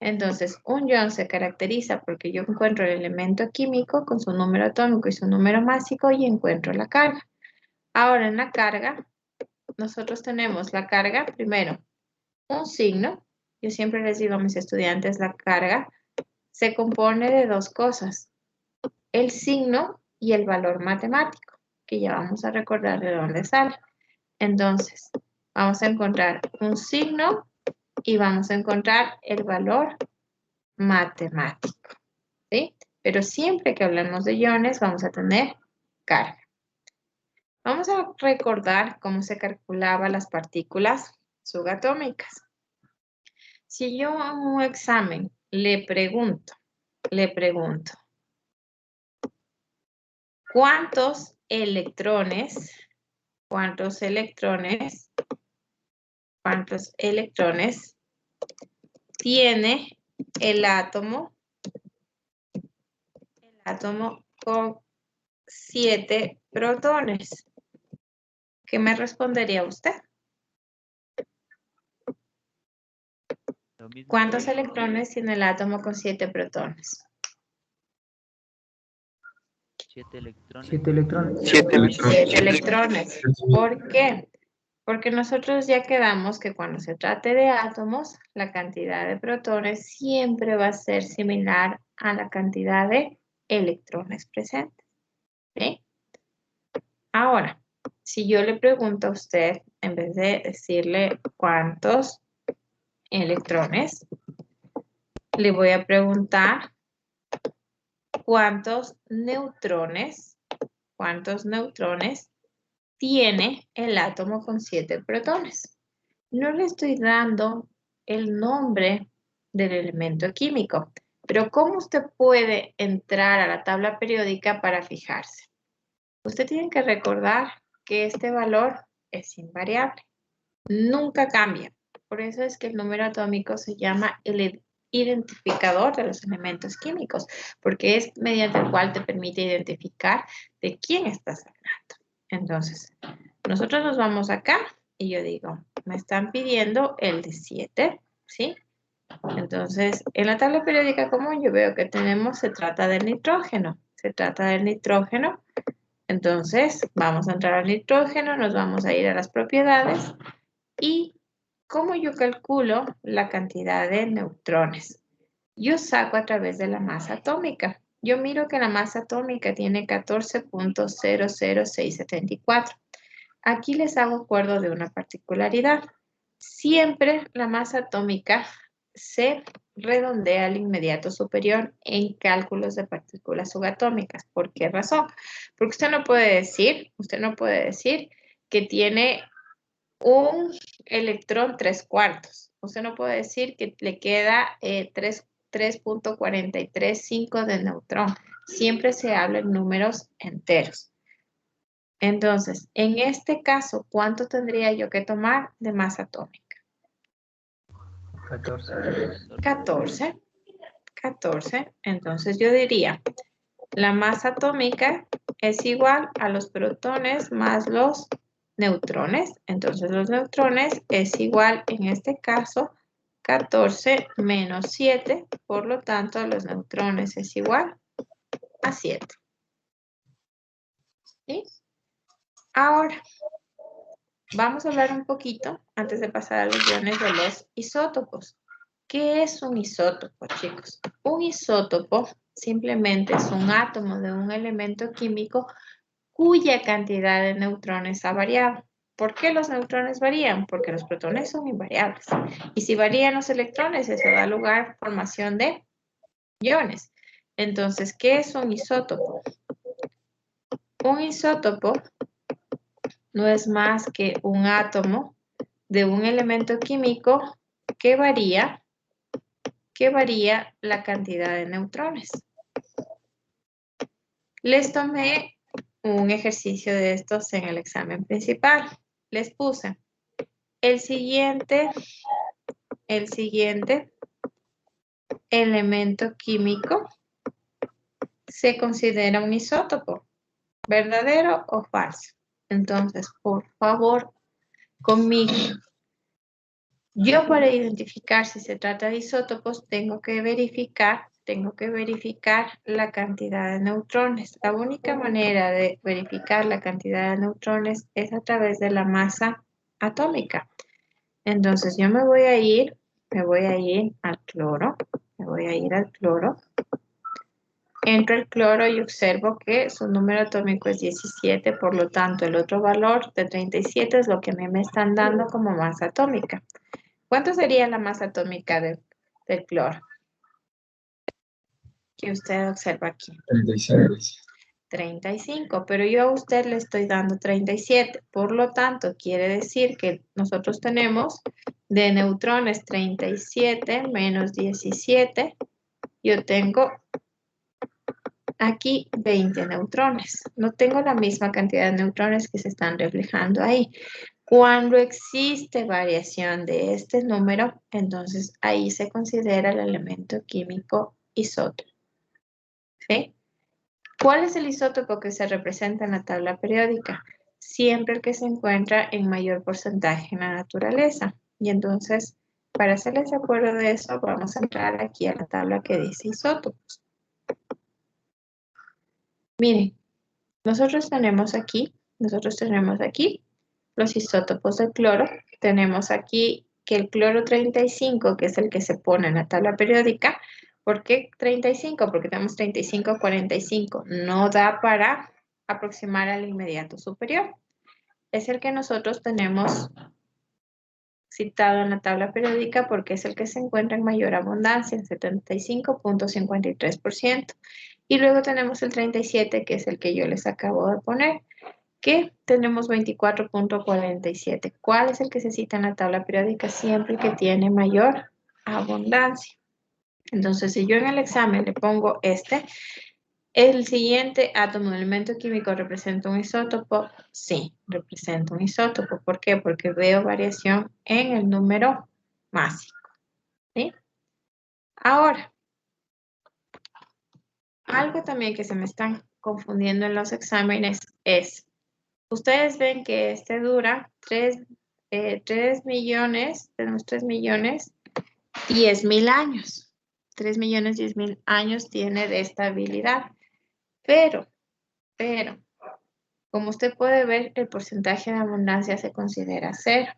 Entonces, un ion se caracteriza porque yo encuentro el elemento químico con su número atómico y su número másico y encuentro la carga. Ahora, en la carga, nosotros tenemos la carga, primero, un signo. Yo siempre les digo a mis estudiantes, la carga se compone de dos cosas. El signo y el valor matemático, que ya vamos a recordar de dónde sale. Entonces, vamos a encontrar un signo y vamos a encontrar el valor matemático, ¿sí? Pero siempre que hablemos de iones vamos a tener carga. Vamos a recordar cómo se calculaban las partículas subatómicas. Si yo en un examen le pregunto, ¿cuántos electrones tiene el átomo con 7 protones? ¿Qué me respondería usted? ¿Cuántos electrones tiene el átomo con 7 protones? 7 electrones. 7 electrones. 7 electrones. ¿Por qué? Porque nosotros ya quedamos que cuando se trate de átomos, la cantidad de protones siempre va a ser similar a la cantidad de electrones presentes. ¿Sí? Ahora, si yo le pregunto a usted, en vez de decirle cuántos electrones, le voy a preguntar cuántos neutrones tiene el átomo con 7 protones. No le estoy dando el nombre del elemento químico, pero ¿cómo usted puede entrar a la tabla periódica para fijarse? Usted tiene que recordar que este valor es invariable, nunca cambia. Por eso es que el número atómico se llama el identificador de los elementos químicos, porque es mediante el cual te permite identificar de quién estás hablando. Entonces, nosotros nos vamos acá y yo digo, me están pidiendo el de 7, ¿sí? Entonces, en la tabla periódica común yo veo que se trata del nitrógeno. Entonces, vamos a entrar al nitrógeno, nos vamos a ir a las propiedades y ¿cómo yo calculo la cantidad de neutrones? Yo saco a través de la masa atómica. Yo miro que la masa atómica tiene 14.00674. Aquí les hago acuerdo de una particularidad. Siempre la masa atómica se redondea al inmediato superior en cálculos de partículas subatómicas. ¿Por qué razón? Porque usted no puede decir que tiene un electrón 3/4. Usted no puede decir que le queda 3.435 de neutrón. Siempre se habla en números enteros. Entonces, en este caso, ¿cuánto tendría yo que tomar de masa atómica? 14. Entonces yo diría, la masa atómica es igual a los protones más los neutrones. Entonces los neutrones es igual, en este caso, 14 menos 7. Por lo tanto, los neutrones es igual a 7. ¿Sí? Ahora, vamos a hablar un poquito, antes de pasar a los iones, de los isótopos. ¿Qué es un isótopo, chicos? Un isótopo simplemente es un átomo de un elemento químico cuya cantidad de neutrones ha variado. ¿Por qué los neutrones varían? Porque los protones son invariables. Y si varían los electrones, eso da lugar a formación de iones. Entonces, ¿qué es un isótopo? Un isótopo no es más que un átomo de un elemento químico que varía la cantidad de neutrones. Les tomé un ejercicio de estos en el examen principal. Les puse el siguiente elemento químico se considera un isótopo, ¿verdadero o falso? Entonces, por favor, conmigo. Yo para identificar si se trata de isótopos tengo que verificar la cantidad de neutrones. La única manera de verificar la cantidad de neutrones es a través de la masa atómica. Entonces yo me voy a ir al cloro, Entro al cloro y observo que su número atómico es 17, por lo tanto el otro valor de 37 es lo que a mí me están dando como masa atómica. ¿Cuánto sería la masa atómica del cloro? Que usted observa aquí. 35, pero yo a usted le estoy dando 37. Por lo tanto, quiere decir que nosotros tenemos de neutrones 37 menos 17. Yo tengo aquí 20 neutrones. No tengo la misma cantidad de neutrones que se están reflejando ahí. Cuando existe variación de este número, entonces ahí se considera el elemento químico isótopo. ¿Sí? ¿Cuál es el isótopo que se representa en la tabla periódica? Siempre el que se encuentra en mayor porcentaje en la naturaleza. Y entonces, para hacerles de acuerdo de eso, vamos a entrar aquí a la tabla que dice isótopos. Miren, nosotros tenemos aquí los isótopos del cloro. Tenemos aquí que el cloro 35, que es el que se pone en la tabla periódica. ¿Por qué 35? Porque tenemos 35, 45. No da para aproximar al inmediato superior. Es el que nosotros tenemos citado en la tabla periódica porque es el que se encuentra en mayor abundancia, en 75.53%. Y luego tenemos el 37, que es el que yo les acabo de poner, que tenemos 24.47. ¿Cuál es el que se cita en la tabla periódica? Siempre que tiene mayor abundancia. Entonces, si yo en el examen le pongo ¿el siguiente átomo de elemento químico representa un isótopo? Sí, representa un isótopo. ¿Por qué? Porque veo variación en el número másico. ¿Sí? Ahora, algo también que se me están confundiendo en los exámenes es, ustedes ven que este dura 3 millones, tenemos 3 millones 10.000 años. 3 millones 10.000 años tiene de estabilidad. Pero, como usted puede ver, el porcentaje de abundancia se considera cero.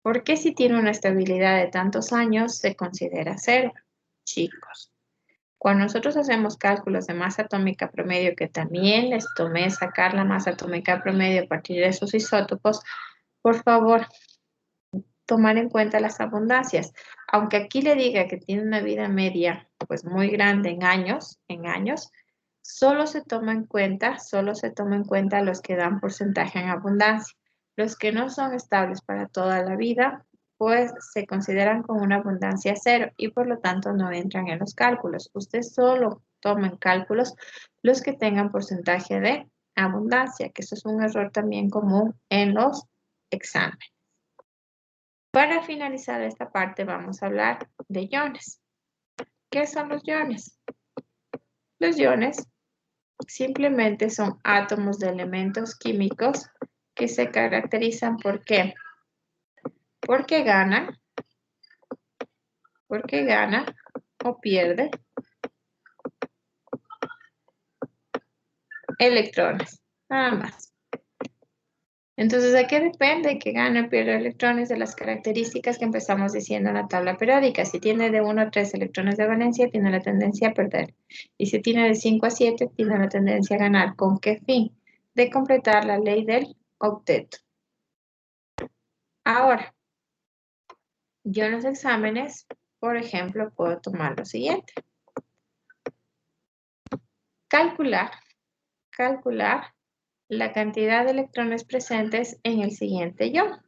¿Por qué si tiene una estabilidad de tantos años se considera cero? Chicos, cuando nosotros hacemos cálculos de masa atómica promedio, que también les tomé sacar la masa atómica promedio a partir de esos isótopos, por favor, tomar en cuenta las abundancias. Aunque aquí le diga que tiene una vida media pues muy grande en años, solo se toma en cuenta los que dan porcentaje en abundancia. Los que no son estables para toda la vida, pues se consideran con una abundancia cero y por lo tanto no entran en los cálculos. Usted solo toma en cálculos los que tengan porcentaje de abundancia, que eso es un error también común en los exámenes. Para finalizar esta parte vamos a hablar de iones. ¿Qué son los iones? Los iones simplemente son átomos de elementos químicos que se caracterizan ¿por qué? Porque gana o pierde electrones, nada más. Entonces, ¿de qué depende que gane o pierda electrones? De las características que empezamos diciendo en la tabla periódica. Si tiene de 1 a 3 electrones de valencia, tiene la tendencia a perder. Y si tiene de 5 a 7, tiene la tendencia a ganar. ¿Con qué fin? De completar la ley del octeto. Ahora, yo en los exámenes, por ejemplo, puedo tomar lo siguiente. Calcular la cantidad de electrones presentes en el siguiente ion.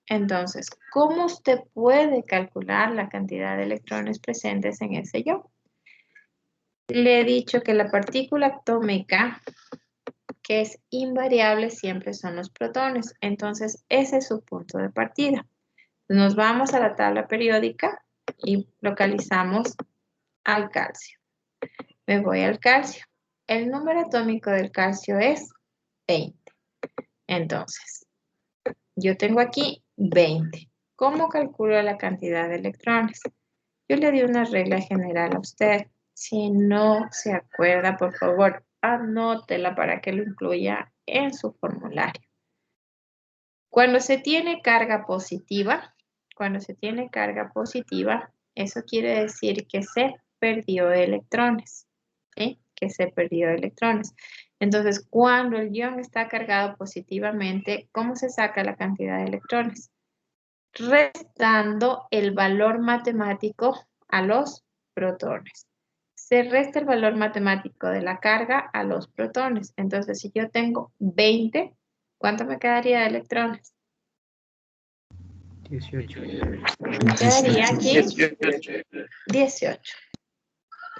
Entonces, ¿cómo usted puede calcular la cantidad de electrones presentes en ese ion? Le he dicho que la partícula atómica que es invariable siempre son los protones. Entonces, ese es su punto de partida. Nos vamos a la tabla periódica y localizamos al calcio. Me voy al calcio. El número atómico del calcio es 20. Entonces, yo tengo aquí 20. ¿Cómo calculo la cantidad de electrones? Yo le di una regla general a usted. Si no se acuerda, por favor, anótela para que lo incluya en su formulario. Cuando se tiene carga positiva, eso quiere decir que se perdió electrones, ¿sí? Que se perdió electrones. Entonces, cuando el ion está cargado positivamente, ¿cómo se saca la cantidad de electrones? Restando el valor matemático a los protones. Se resta el valor matemático de la carga a los protones. Entonces, si yo tengo 20, ¿cuánto me quedaría de electrones? 18. Me quedaría aquí 18.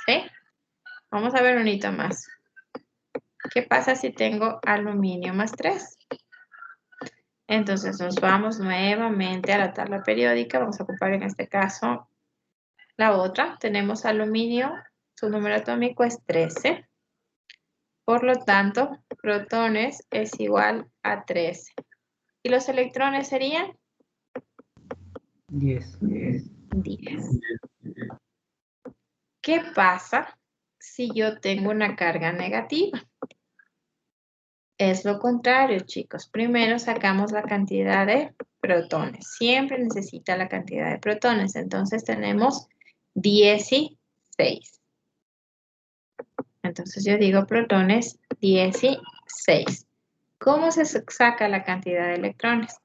¿Sí? Vamos a ver un hito más. ¿Qué pasa si tengo aluminio más 3? Entonces nos vamos nuevamente a la tabla periódica. Vamos a ocupar en este caso la otra. Tenemos aluminio, su número atómico es 13. Por lo tanto, protones es igual a 13. ¿Y los electrones serían? 10. 10. ¿Qué pasa si yo tengo una carga negativa? Es lo contrario, chicos. Primero sacamos la cantidad de protones. Siempre necesita la cantidad de protones. Entonces tenemos 16. Entonces yo digo protones 16. ¿Cómo se saca la cantidad de electrones?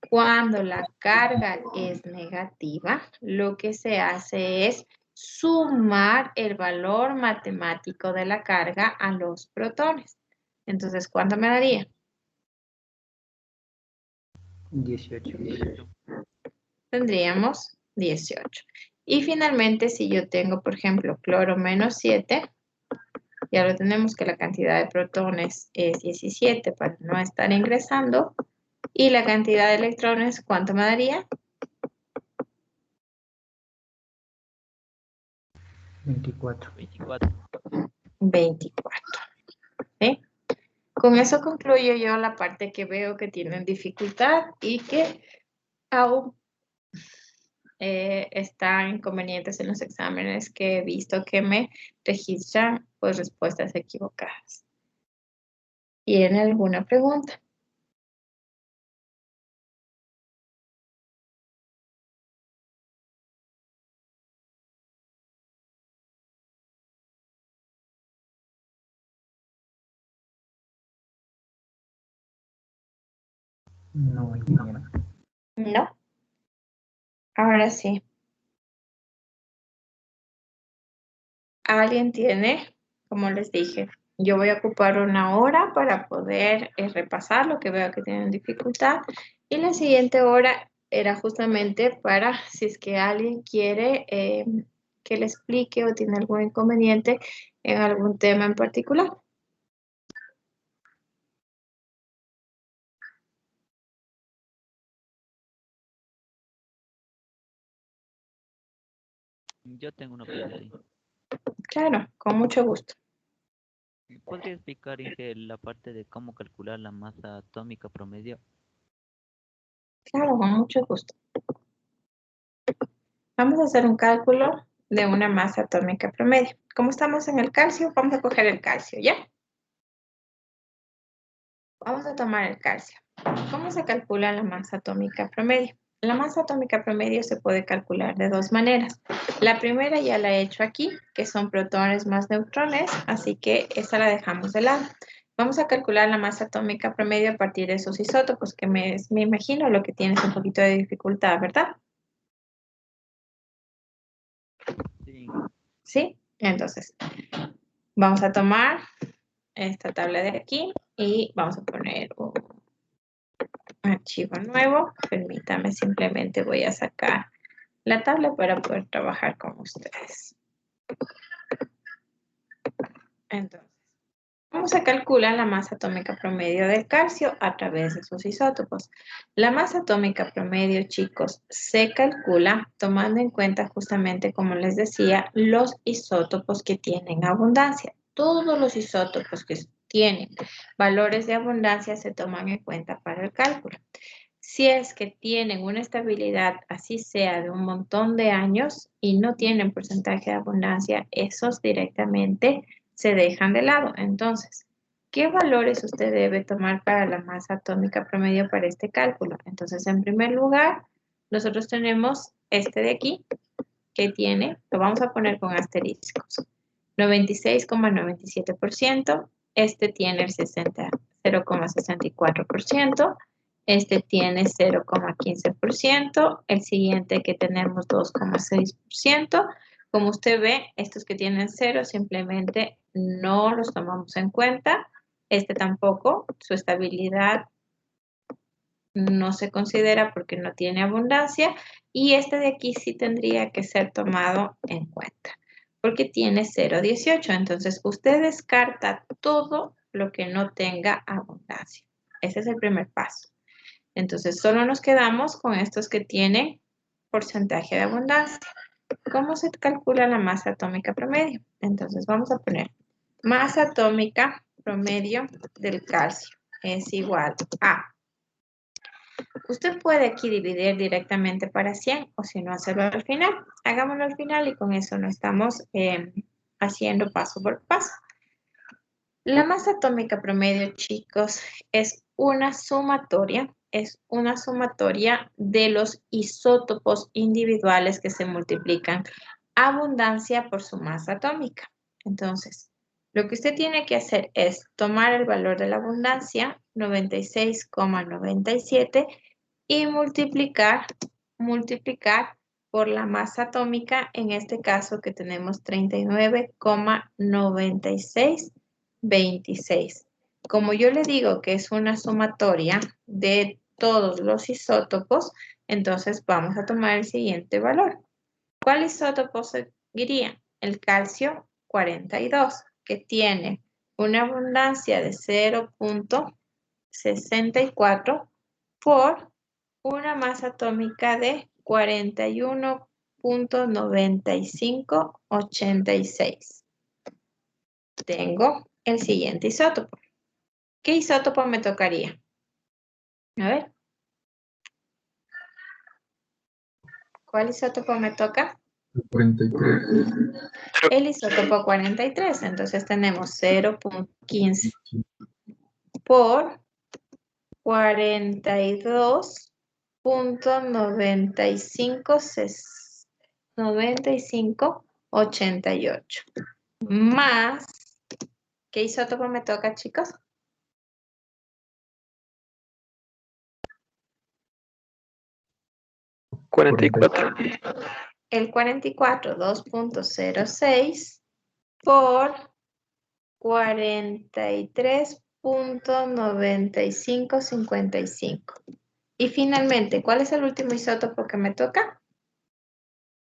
Cuando la carga es negativa, lo que se hace es sumar el valor matemático de la carga a los protones. Entonces, ¿cuánto me daría? 18. Tendríamos 18. Y finalmente, si yo tengo, por ejemplo, cloro menos 7, ya lo tenemos que la cantidad de protones es 17 para no estar ingresando. Y la cantidad de electrones, ¿cuánto me daría? 24. 24. ¿Sí? Con eso concluyo yo la parte que veo que tienen dificultad y que aún están inconvenientes en los exámenes que he visto que me registran pues respuestas equivocadas. ¿Tiene alguna pregunta? No, ingeniera. No. Ahora sí. ¿Alguien tiene? Como les dije, yo voy a ocupar una hora para poder repasar lo que veo que tienen dificultad. Y la siguiente hora era justamente para si es que alguien quiere que le explique o tiene algún inconveniente en algún tema en particular. Yo tengo una pregunta ahí. Claro, con mucho gusto. ¿Podría explicar, Inge, la parte de cómo calcular la masa atómica promedio? Claro, con mucho gusto. Vamos a hacer un cálculo de una masa atómica promedio. Como estamos en el calcio, vamos a coger el calcio, ¿ya? Vamos a tomar el calcio. ¿Cómo se calcula la masa atómica promedio? La masa atómica promedio se puede calcular de dos maneras. La primera ya la he hecho aquí, que son protones más neutrones, así que esa la dejamos de lado. Vamos a calcular la masa atómica promedio a partir de esos isótopos, que me imagino lo que tienes un poquito de dificultad, ¿verdad? Sí. ¿Sí? Entonces, vamos a tomar esta tabla de aquí y vamos a poner un archivo nuevo. Permítame, simplemente voy a sacar la tabla para poder trabajar con ustedes. Entonces, vamos a calcular la masa atómica promedio del calcio a través de sus isótopos. La masa atómica promedio, chicos, se calcula tomando en cuenta justamente, como les decía, los isótopos que tienen abundancia. Todos los isótopos que tienen valores de abundancia se toman en cuenta para el cálculo. Si es que tienen una estabilidad, así sea de un montón de años y no tienen porcentaje de abundancia, esos directamente se dejan de lado. Entonces, ¿qué valores usted debe tomar para la masa atómica promedio para este cálculo? Entonces, en primer lugar, nosotros tenemos este de aquí, que tiene, lo vamos a poner con asteriscos, 96,97%, este tiene el 0,64%, este tiene 0,15%, el siguiente que tenemos 2,6%. Como usted ve, estos que tienen 0 simplemente no los tomamos en cuenta, este tampoco, su estabilidad no se considera porque no tiene abundancia y este de aquí sí tendría que ser tomado en cuenta porque tiene 0,18. Entonces usted descarta todo lo que no tenga abundancia. Ese es el primer paso. Entonces solo nos quedamos con estos que tienen porcentaje de abundancia. ¿Cómo se calcula la masa atómica promedio? Entonces vamos a poner masa atómica promedio del calcio es igual a... Usted puede aquí dividir directamente para 100 o si no hacerlo al final. Hagámoslo al final y con eso no estamos haciendo paso por paso. La masa atómica promedio, chicos, es una sumatoria de los isótopos individuales que se multiplican abundancia por su masa atómica. Entonces, lo que usted tiene que hacer es tomar el valor de la abundancia, 96,97, y multiplicar por la masa atómica, en este caso que tenemos 39,9626. Como yo le digo que es una sumatoria de todos los isótopos, entonces vamos a tomar el siguiente valor. ¿Cuál isótopo seguiría? El calcio 42, que tiene una abundancia de 0,64 por una masa atómica de 41,9586. Tengo el siguiente isótopo. ¿Qué isótopo me tocaría? A ver. ¿Cuál isótopo me toca? 43. El isótopo 43. Entonces tenemos 0,15 por 42,9588. Más, ¿qué isótopo me toca, chicos? El 44, 2,06 por 43,9555. Y finalmente, ¿cuál es el último isótopo que me toca?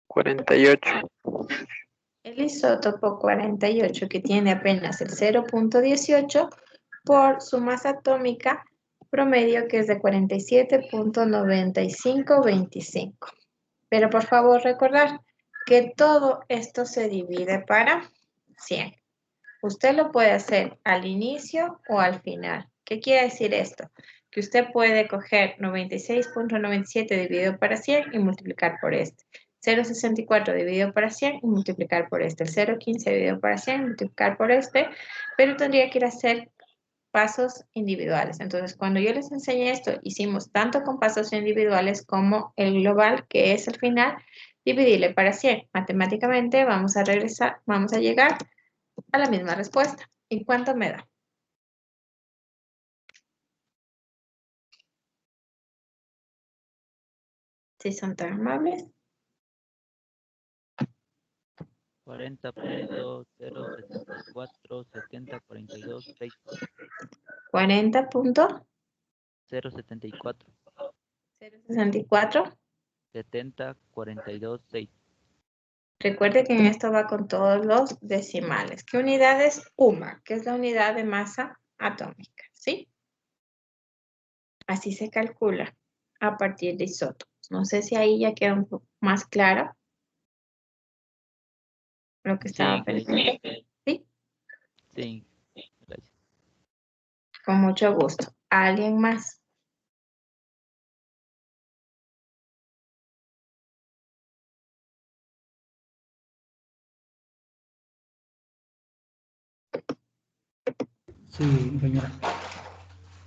48. El isótopo 48, que tiene apenas el 0,18 por su masa atómica promedio, que es de 47,9525. Pero por favor recordar que todo esto se divide para 100. Usted lo puede hacer al inicio o al final. ¿Qué quiere decir esto? Que usted puede coger 96,97 dividido para 100 y multiplicar por este. 0,64 dividido para 100 y multiplicar por este. El 0,15 dividido para 100 y multiplicar por este. Pero tendría que ir a hacer pasos individuales. Entonces, cuando yo les enseñé esto, hicimos tanto con pasos individuales como el global, que es el final, dividirle para 100. Matemáticamente vamos a regresar, vamos a llegar a la misma respuesta. ¿Y cuánto me da? Si son tan amables. 40.074.70.42.6. 40.074. 074. 70.42.6. Recuerde que en esto va con todos los decimales. ¿Qué unidad es UMA? Que es la unidad de masa atómica, ¿sí? Así se calcula a partir de isótopos. No sé si ahí ya queda un poco más claro lo que estaba pensando. ¿Sí? Sí, gracias. Con mucho gusto. ¿Alguien más? Sí, señora.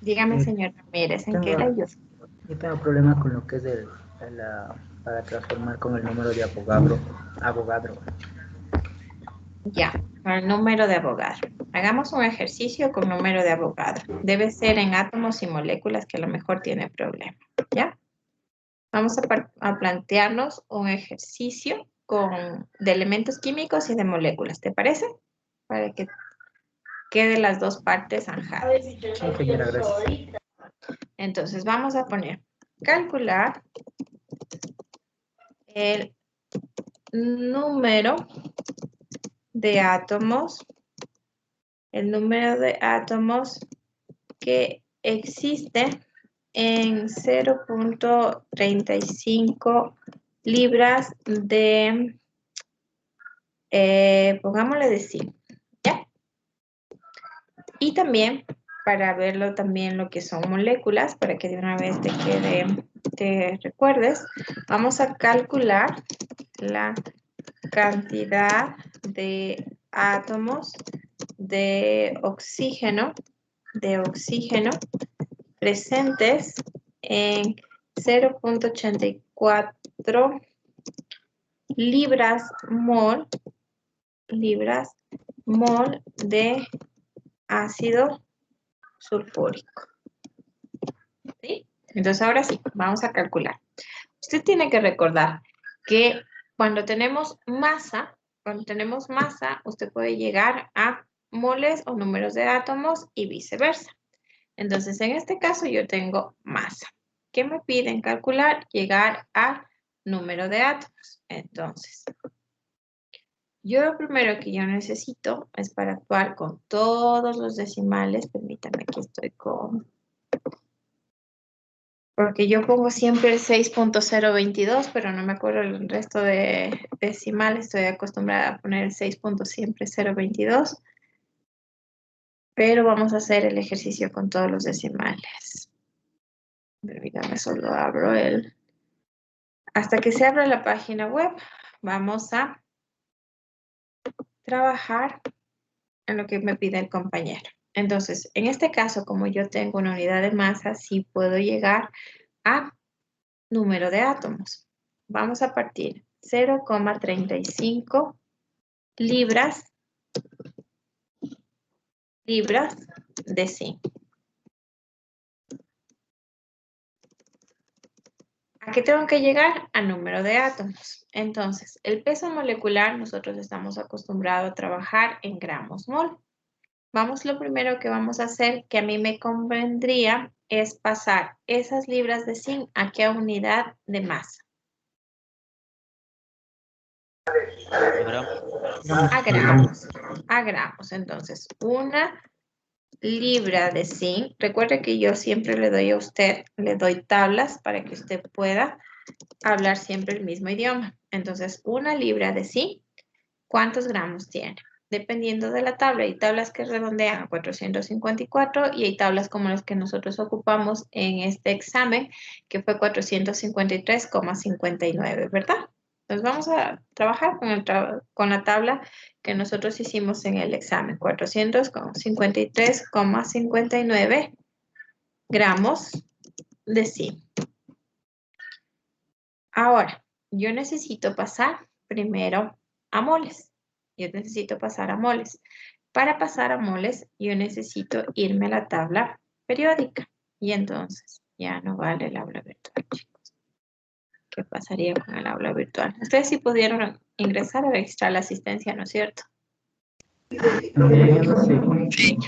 Dígame, Eh, señor Ramírez, ¿en qué tengo, le ayudo? yo tengo problemas con lo que es para transformar con el número de Avogadro. Ya, con el número de Avogadro. Hagamos un ejercicio con número de Avogadro. Debe ser en átomos y moléculas que a lo mejor tiene problema. ¿Ya? Vamos a plantearnos un ejercicio de elementos químicos y de moléculas. ¿Te parece? Para que quede las dos partes zanjadas. Sí, señora, gracias. Entonces vamos a calcular el número de átomos, que existe en 0.35 libras de, pongámosle de zinc, ¿ya? Y también, para verlo también lo que son moléculas, para que de una vez te recuerdes, vamos a calcular la cantidad de átomos de oxígeno presentes en 0.84 libras mol de ácido sulfúrico. ¿Sí? Entonces ahora sí, vamos a calcular. Usted tiene que recordar que cuando tenemos masa, usted puede llegar a moles o números de átomos y viceversa. Entonces, en este caso yo tengo masa. ¿Qué me piden calcular? Llegar al número de átomos. Entonces, yo lo primero que yo necesito es para actuar con todos los decimales. Permítame, aquí estoy con... Porque yo pongo siempre el 6.022, pero no me acuerdo el resto de decimales. Estoy acostumbrada a poner el 6.022. Pero vamos a hacer el ejercicio con todos los decimales. Permítame, solo abro hasta que se abra la página web, vamos a trabajar en lo que me pide el compañero. Entonces, en este caso, como yo tengo una unidad de masa, sí puedo llegar a número de átomos. Vamos a partir 0,35 libras de zinc. ¿A qué tengo que llegar? A número de átomos. Entonces, el peso molecular, nosotros estamos acostumbrados a trabajar en gramos mol. Lo primero que vamos a hacer, que a mí me convendría, es pasar esas libras de zinc aquí a unidad de masa. A gramos. Entonces, una libra de zinc. Recuerde que yo siempre le doy a usted, le doy tablas para que usted pueda hablar siempre el mismo idioma. Entonces, una libra de zinc, ¿cuántos gramos tiene? Dependiendo de la tabla, hay tablas que redondean a 454 y hay tablas como las que nosotros ocupamos en este examen, que fue 453,59, ¿verdad? Entonces vamos a trabajar con la tabla que nosotros hicimos en el examen, 453,59 gramos de zinc. Ahora, yo necesito pasar primero a moles. Para pasar a moles, yo necesito irme a la tabla periódica. Y entonces, ya no vale el aula virtual, chicos. ¿Qué pasaría con el aula virtual? Ustedes sí pudieron ingresar a registrar la asistencia, ¿no es cierto? Sí.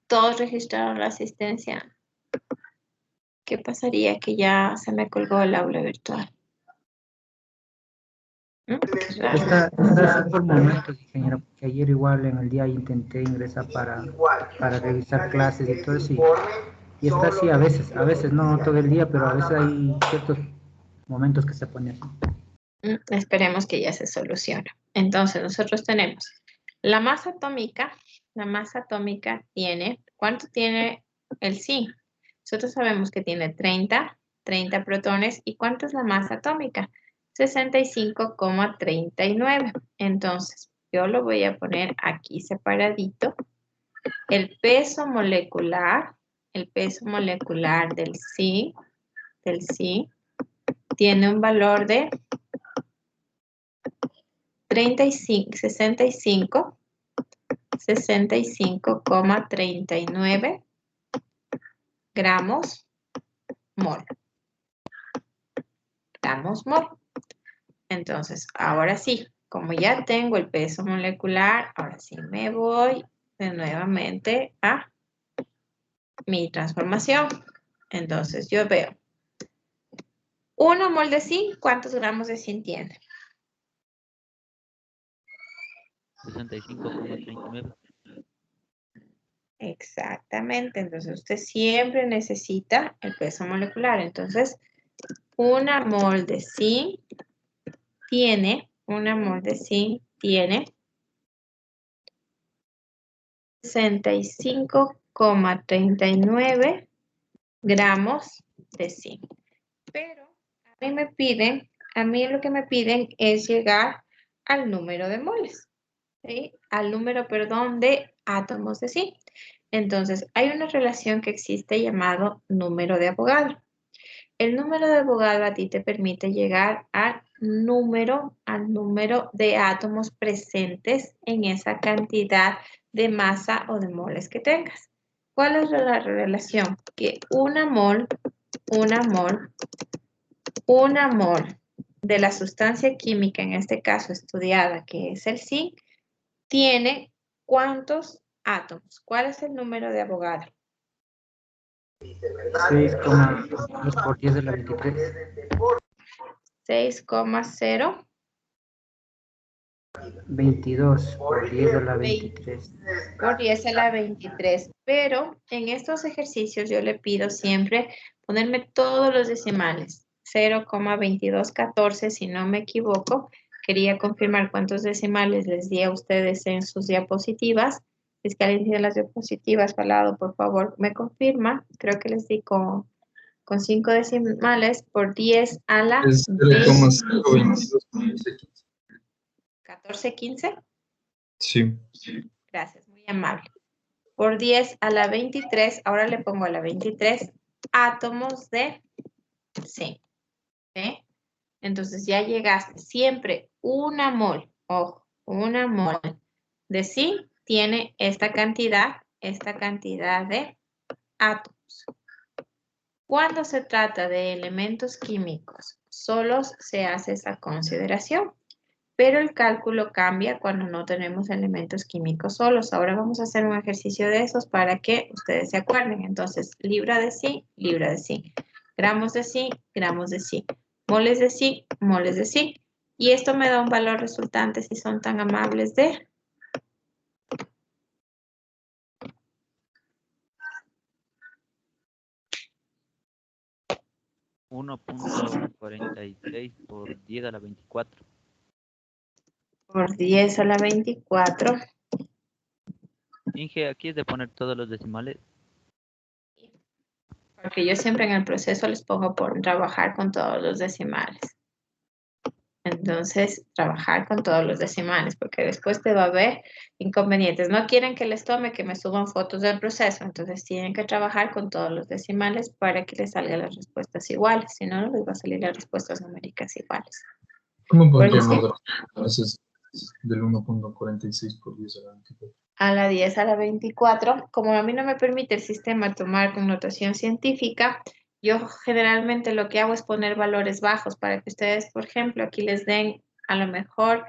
Todos registraron la asistencia. ¿Qué pasaría que ya se me colgó el aula virtual? Está por momentos, ingeniero, porque ayer igual en el día intenté ingresar para revisar clases y todo eso, y está así a veces no todo el día, pero a veces hay ciertos momentos que se pone así. Esperemos que ya se solucione. Entonces, nosotros tenemos la masa atómica tiene, ¿cuánto tiene el zinc. Nosotros sabemos que tiene 30 protones. ¿Y cuánto es la masa atómica? 65,39. Entonces, yo lo voy a poner aquí separadito. El peso molecular del zinc tiene un valor de 65,39 gramos mol. Entonces, ahora sí, como ya tengo el peso molecular, ahora sí me voy nuevamente a mi transformación. Entonces, yo veo 1 mol de zinc, ¿cuántos gramos de zinc tiene? 65,39. Exactamente, entonces usted siempre necesita el peso molecular. Entonces, 1 mol de zinc tiene 65,39 gramos de zinc. Pero a mí lo que me piden es llegar al número de moles, ¿sí? Al número, perdón, de átomos de zinc. Entonces, hay una relación que existe llamado número de Avogadro. El número de Avogadro a ti te permite llegar al número de átomos presentes en esa cantidad de masa o de moles que tengas. ¿Cuál es la relación? Que una mol de la sustancia química, en este caso estudiada, que es el zinc, tiene ¿cuántos átomos? ¿Cuál es el número de Avogadro? 6,2 por 10 a la 23. 6,0 22 por 10 a la 23. por 10 a la 23. Pero en estos ejercicios yo le pido siempre ponerme todos los decimales. 0,2214, si no me equivoco. Quería confirmar cuántos decimales les di a ustedes en sus diapositivas. Si es que alguien tiene las diapositivas al lado, por favor, me confirma. Creo que les di con 5 decimales por 10 a la Es 0,522. 1415. Sí. Gracias, muy amable. Por 10 a la 23, ahora le pongo a la 23 átomos de zinc. ¿Sí? Entonces ya llegaste. Siempre una mol, ojo, una mol de zinc tiene esta cantidad de átomos. Cuando se trata de elementos químicos, solos se hace esa consideración. Pero el cálculo cambia cuando no tenemos elementos químicos solos. Ahora vamos a hacer un ejercicio de esos para que ustedes se acuerden. Entonces, libra de zinc, gramos de zinc, gramos de zinc, moles de zinc, moles de zinc. Y esto me da un valor resultante, si son tan amables, de 1,46 por 10 a la 24. por 10 a la 24. Inge, aquí es de poner todos los decimales. Porque yo siempre en el proceso les pongo por trabajar con todos los decimales. Entonces, trabajar con todos los decimales, porque después te va a haber inconvenientes. No quieren que les tome, que me suban fotos del proceso, entonces tienen que trabajar con todos los decimales para que les salgan las respuestas iguales. Si no, no les va a salir las respuestas numéricas iguales. ¿Cómo podríamos dar entonces del 1,46 por 10 a la 24? A la 10 a la 24, como a mí no me permite el sistema tomar connotación científica, yo generalmente lo que hago es poner valores bajos para que ustedes, por ejemplo, aquí les den a lo mejor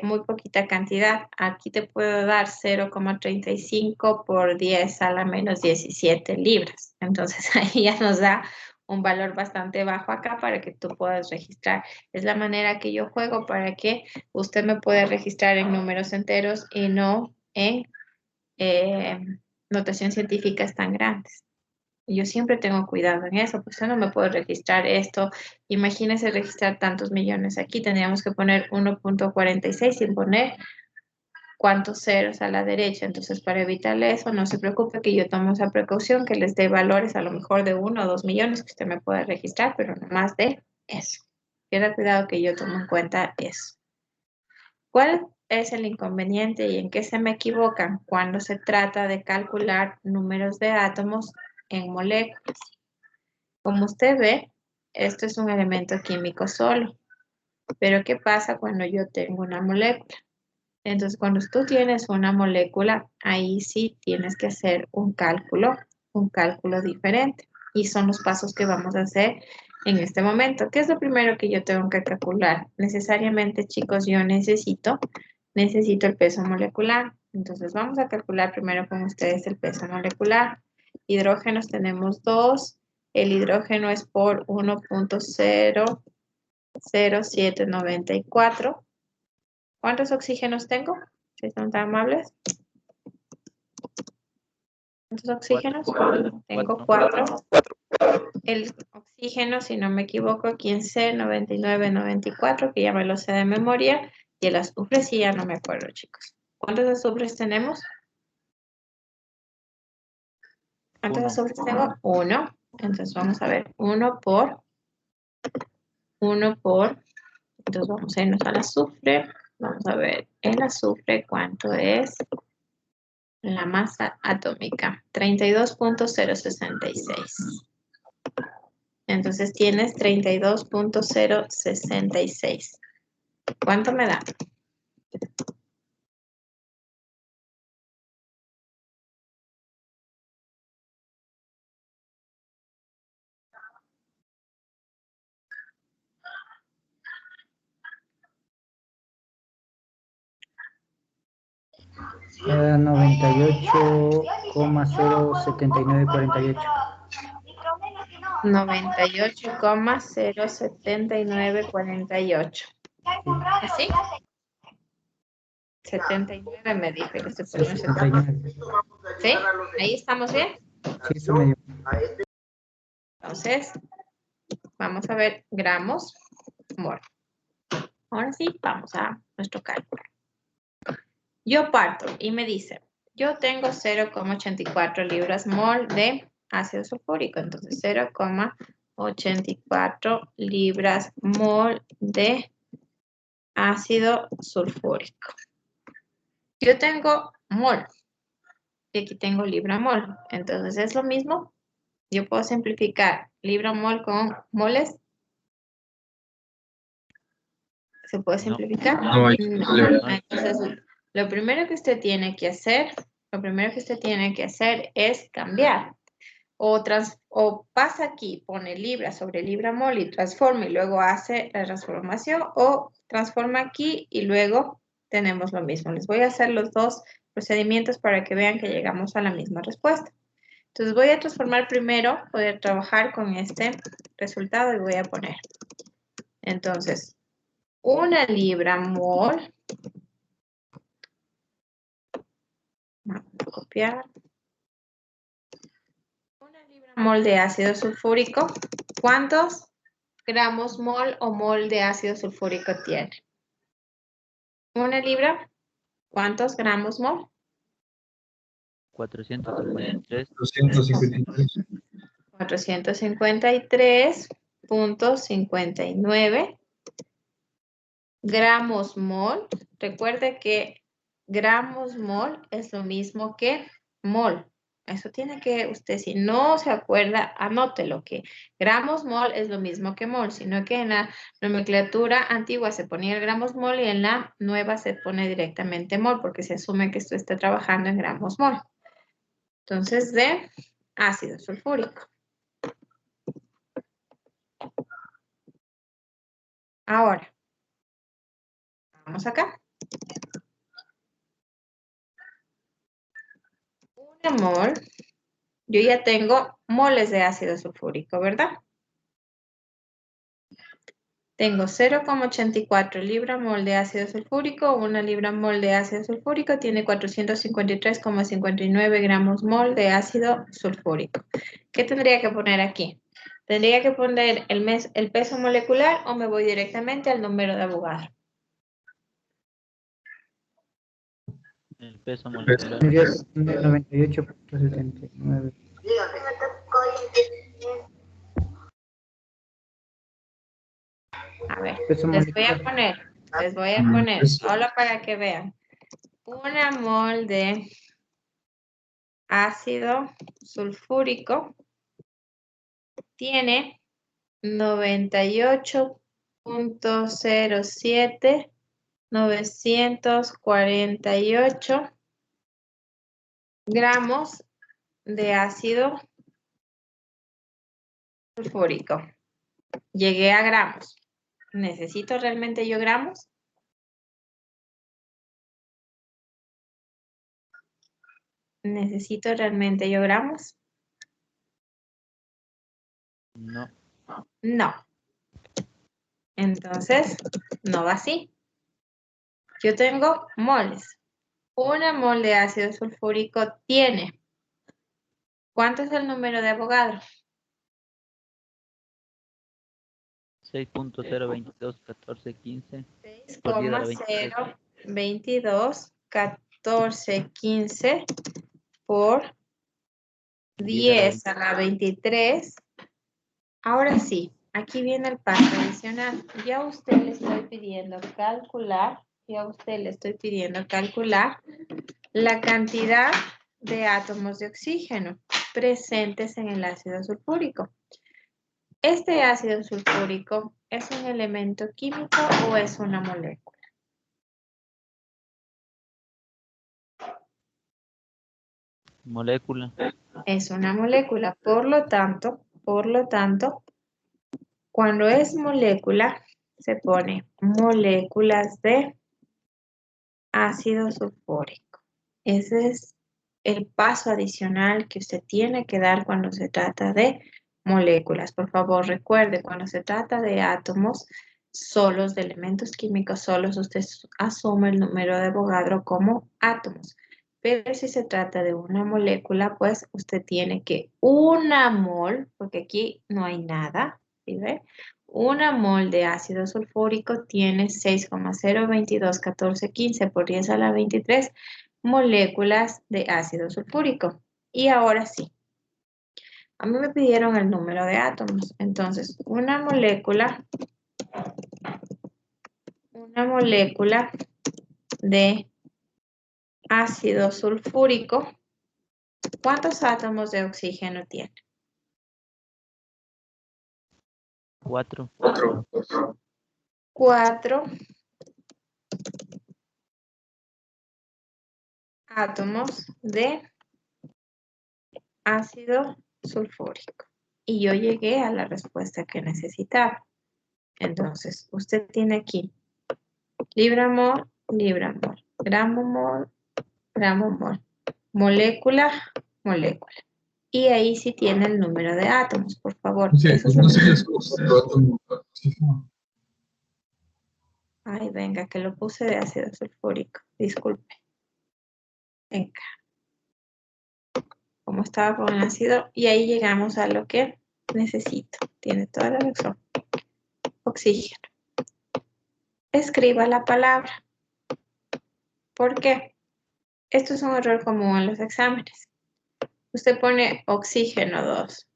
muy poquita cantidad. Aquí te puedo dar 0,35 por 10 a la menos 17 libras. Entonces ahí ya nos da un valor bastante bajo acá para que tú puedas registrar. Es la manera que yo juego para que usted me pueda registrar en números enteros y no en notación científicas tan grandes. Yo siempre tengo cuidado en eso, pues yo no me puedo registrar esto. Imagínese registrar tantos millones aquí, tendríamos que poner 1,46 sin poner cuántos ceros a la derecha. Entonces, para evitarle eso, no se preocupe que yo tomo esa precaución, que les dé valores a lo mejor de 1 o 2 millones que usted me pueda registrar, pero no más de eso. Tenga cuidado que yo tomo en cuenta eso. ¿Cuál es el inconveniente y en qué se me equivocan cuando se trata de calcular números de átomos en moléculas? Como usted ve, esto es un elemento químico solo. Pero ¿qué pasa cuando yo tengo una molécula? Entonces, cuando tú tienes una molécula, ahí sí tienes que hacer un cálculo diferente. Y son los pasos que vamos a hacer en este momento. ¿Qué es lo primero que yo tengo que calcular? Necesariamente, chicos, yo necesito el peso molecular. Entonces, vamos a calcular primero con ustedes el peso molecular. Hidrógenos tenemos 2. El hidrógeno es por 1.00794. ¿Cuántos oxígenos tengo? Si son tan amables. ¿Cuántos oxígenos? Tengo 4. El oxígeno, si no me equivoco, aquí en C9994, que ya me lo sé de memoria. Y el azufre sí ya no me acuerdo, chicos. ¿Cuántos azufres tenemos? ¿Cuántos azufres tengo? 1. Entonces vamos a ver. 1 por. Entonces vamos a irnos al azufre. Vamos a ver el azufre, ¿cuánto es? La masa atómica, 32.066. Entonces tienes 32.066. ¿Cuánto me da? Era 98,07948. 98,07948. ¿Así? 79 me dijo. Le estoy poniendo 79. ¿Sí? ¿Ahí estamos bien? Sí, eso me dio. Entonces, vamos a ver gramos mol. Ahora sí, vamos a nuestro cálculo. Yo parto y me dice, yo tengo 0,84 libras mol de ácido sulfúrico. Entonces, 0,84 libras mol de ácido sulfúrico. Yo tengo mol y aquí tengo libra mol. Entonces, es lo mismo. Yo puedo simplificar libra mol con moles. ¿Se puede simplificar? No hay. Entonces, lo primero que usted tiene que hacer es cambiar. O pasa aquí, pone libra sobre libra mol y transforma y luego hace la transformación, o transforma aquí y luego tenemos lo mismo. Les voy a hacer los dos procedimientos para que vean que llegamos a la misma respuesta. Entonces voy a transformar primero, voy a trabajar con este resultado y voy a poner. Entonces, una libra mol. Vamos a copiar. Una libra mol de ácido sulfúrico. ¿Cuántos gramos mol o mol de ácido sulfúrico tiene? Una libra. ¿Cuántos gramos mol? 453. 253. 453.59 gramos mol. Recuerde que gramos mol es lo mismo que mol. Eso tiene que usted, si no se acuerda, anótelo, que gramos mol es lo mismo que mol, sino que en la nomenclatura antigua se ponía el gramos mol y en la nueva se pone directamente mol, porque se asume que esto está trabajando en gramos mol. Entonces, de ácido sulfúrico. Ahora, vamos acá. Una mol, yo ya tengo moles de ácido sulfúrico, ¿verdad? Tengo 0,84 libra mol de ácido sulfúrico. Una libra mol de ácido sulfúrico tiene 453,59 gramos mol de ácido sulfúrico. ¿Qué tendría que poner aquí? ¿Tendría que poner el peso molecular o me voy directamente al número de Avogadro? El peso molecular. Sería 98.79. A ver, Peso les voy a molecular. poner, solo para que vean. Una mol de ácido sulfúrico tiene 98.07.948 gramos de ácido sulfúrico. Llegué a gramos. ¿Necesito realmente yo gramos? ¿Necesito realmente yo gramos? No. No. Entonces, no va así. Yo tengo moles. Una mol de ácido sulfúrico tiene. ¿Cuánto es el número de Avogadro? 6.022.1415 por 10 a la 23. 6,022,1415 por 10 a la 23. Ahora sí, aquí viene el paso adicional. Ya a usted le estoy pidiendo calcular, la cantidad de átomos de oxígeno presentes en el ácido sulfúrico. ¿Este ácido sulfúrico es un elemento químico o es una molécula? Molécula. Es una molécula. Por lo tanto, cuando es molécula, se pone moléculas de ácido sulfúrico. Ese es el paso adicional que usted tiene que dar cuando se trata de moléculas. Por favor, recuerde, cuando se trata de átomos solos, de elementos químicos solos, usted asume el número de Avogadro como átomos. Pero si se trata de una molécula, pues usted tiene que una mol, porque aquí no hay nada, ¿sí ve? Una mol de ácido sulfúrico tiene 6,0221415 por 10 a la 23 moléculas de ácido sulfúrico. Y ahora sí, a mí me pidieron el número de átomos. Entonces, una molécula de ácido sulfúrico, ¿cuántos átomos de oxígeno tiene? 4. 4 átomos de ácido sulfúrico. Y yo llegué a la respuesta que necesitaba. Entonces, usted tiene aquí libra-mol, gramo-mol, gramo-mol, molécula, molécula. Y ahí sí tiene el número de átomos, por favor. Sí, Eso no se... sería otro átomo de oxígeno. Ay, venga, que lo puse de ácido sulfúrico. Disculpe. Venga. Como estaba con el ácido. Y ahí llegamos a lo que necesito. Tiene toda la razón. Oxígeno. Escriba la palabra. ¿Por qué? Esto es un error común en los exámenes. Usted pone oxígeno 2.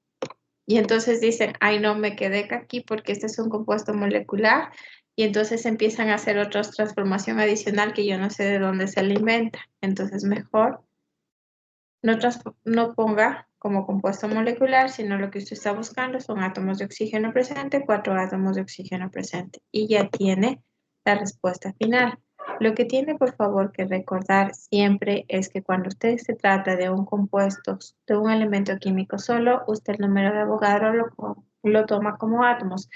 Y entonces dicen, ay, no, me quedé aquí porque este es un compuesto molecular. Y entonces empiezan a hacer otra transformación adicional que yo no sé de dónde se alimenta. Entonces mejor no ponga como compuesto molecular, sino lo que usted está buscando son átomos de oxígeno presente, 4 átomos de oxígeno presente. Y ya tiene la respuesta final. Lo que tiene, por favor, que recordar siempre es que cuando usted se trata de un compuesto, de un elemento químico solo, usted el número de Avogadro lo toma como átomos.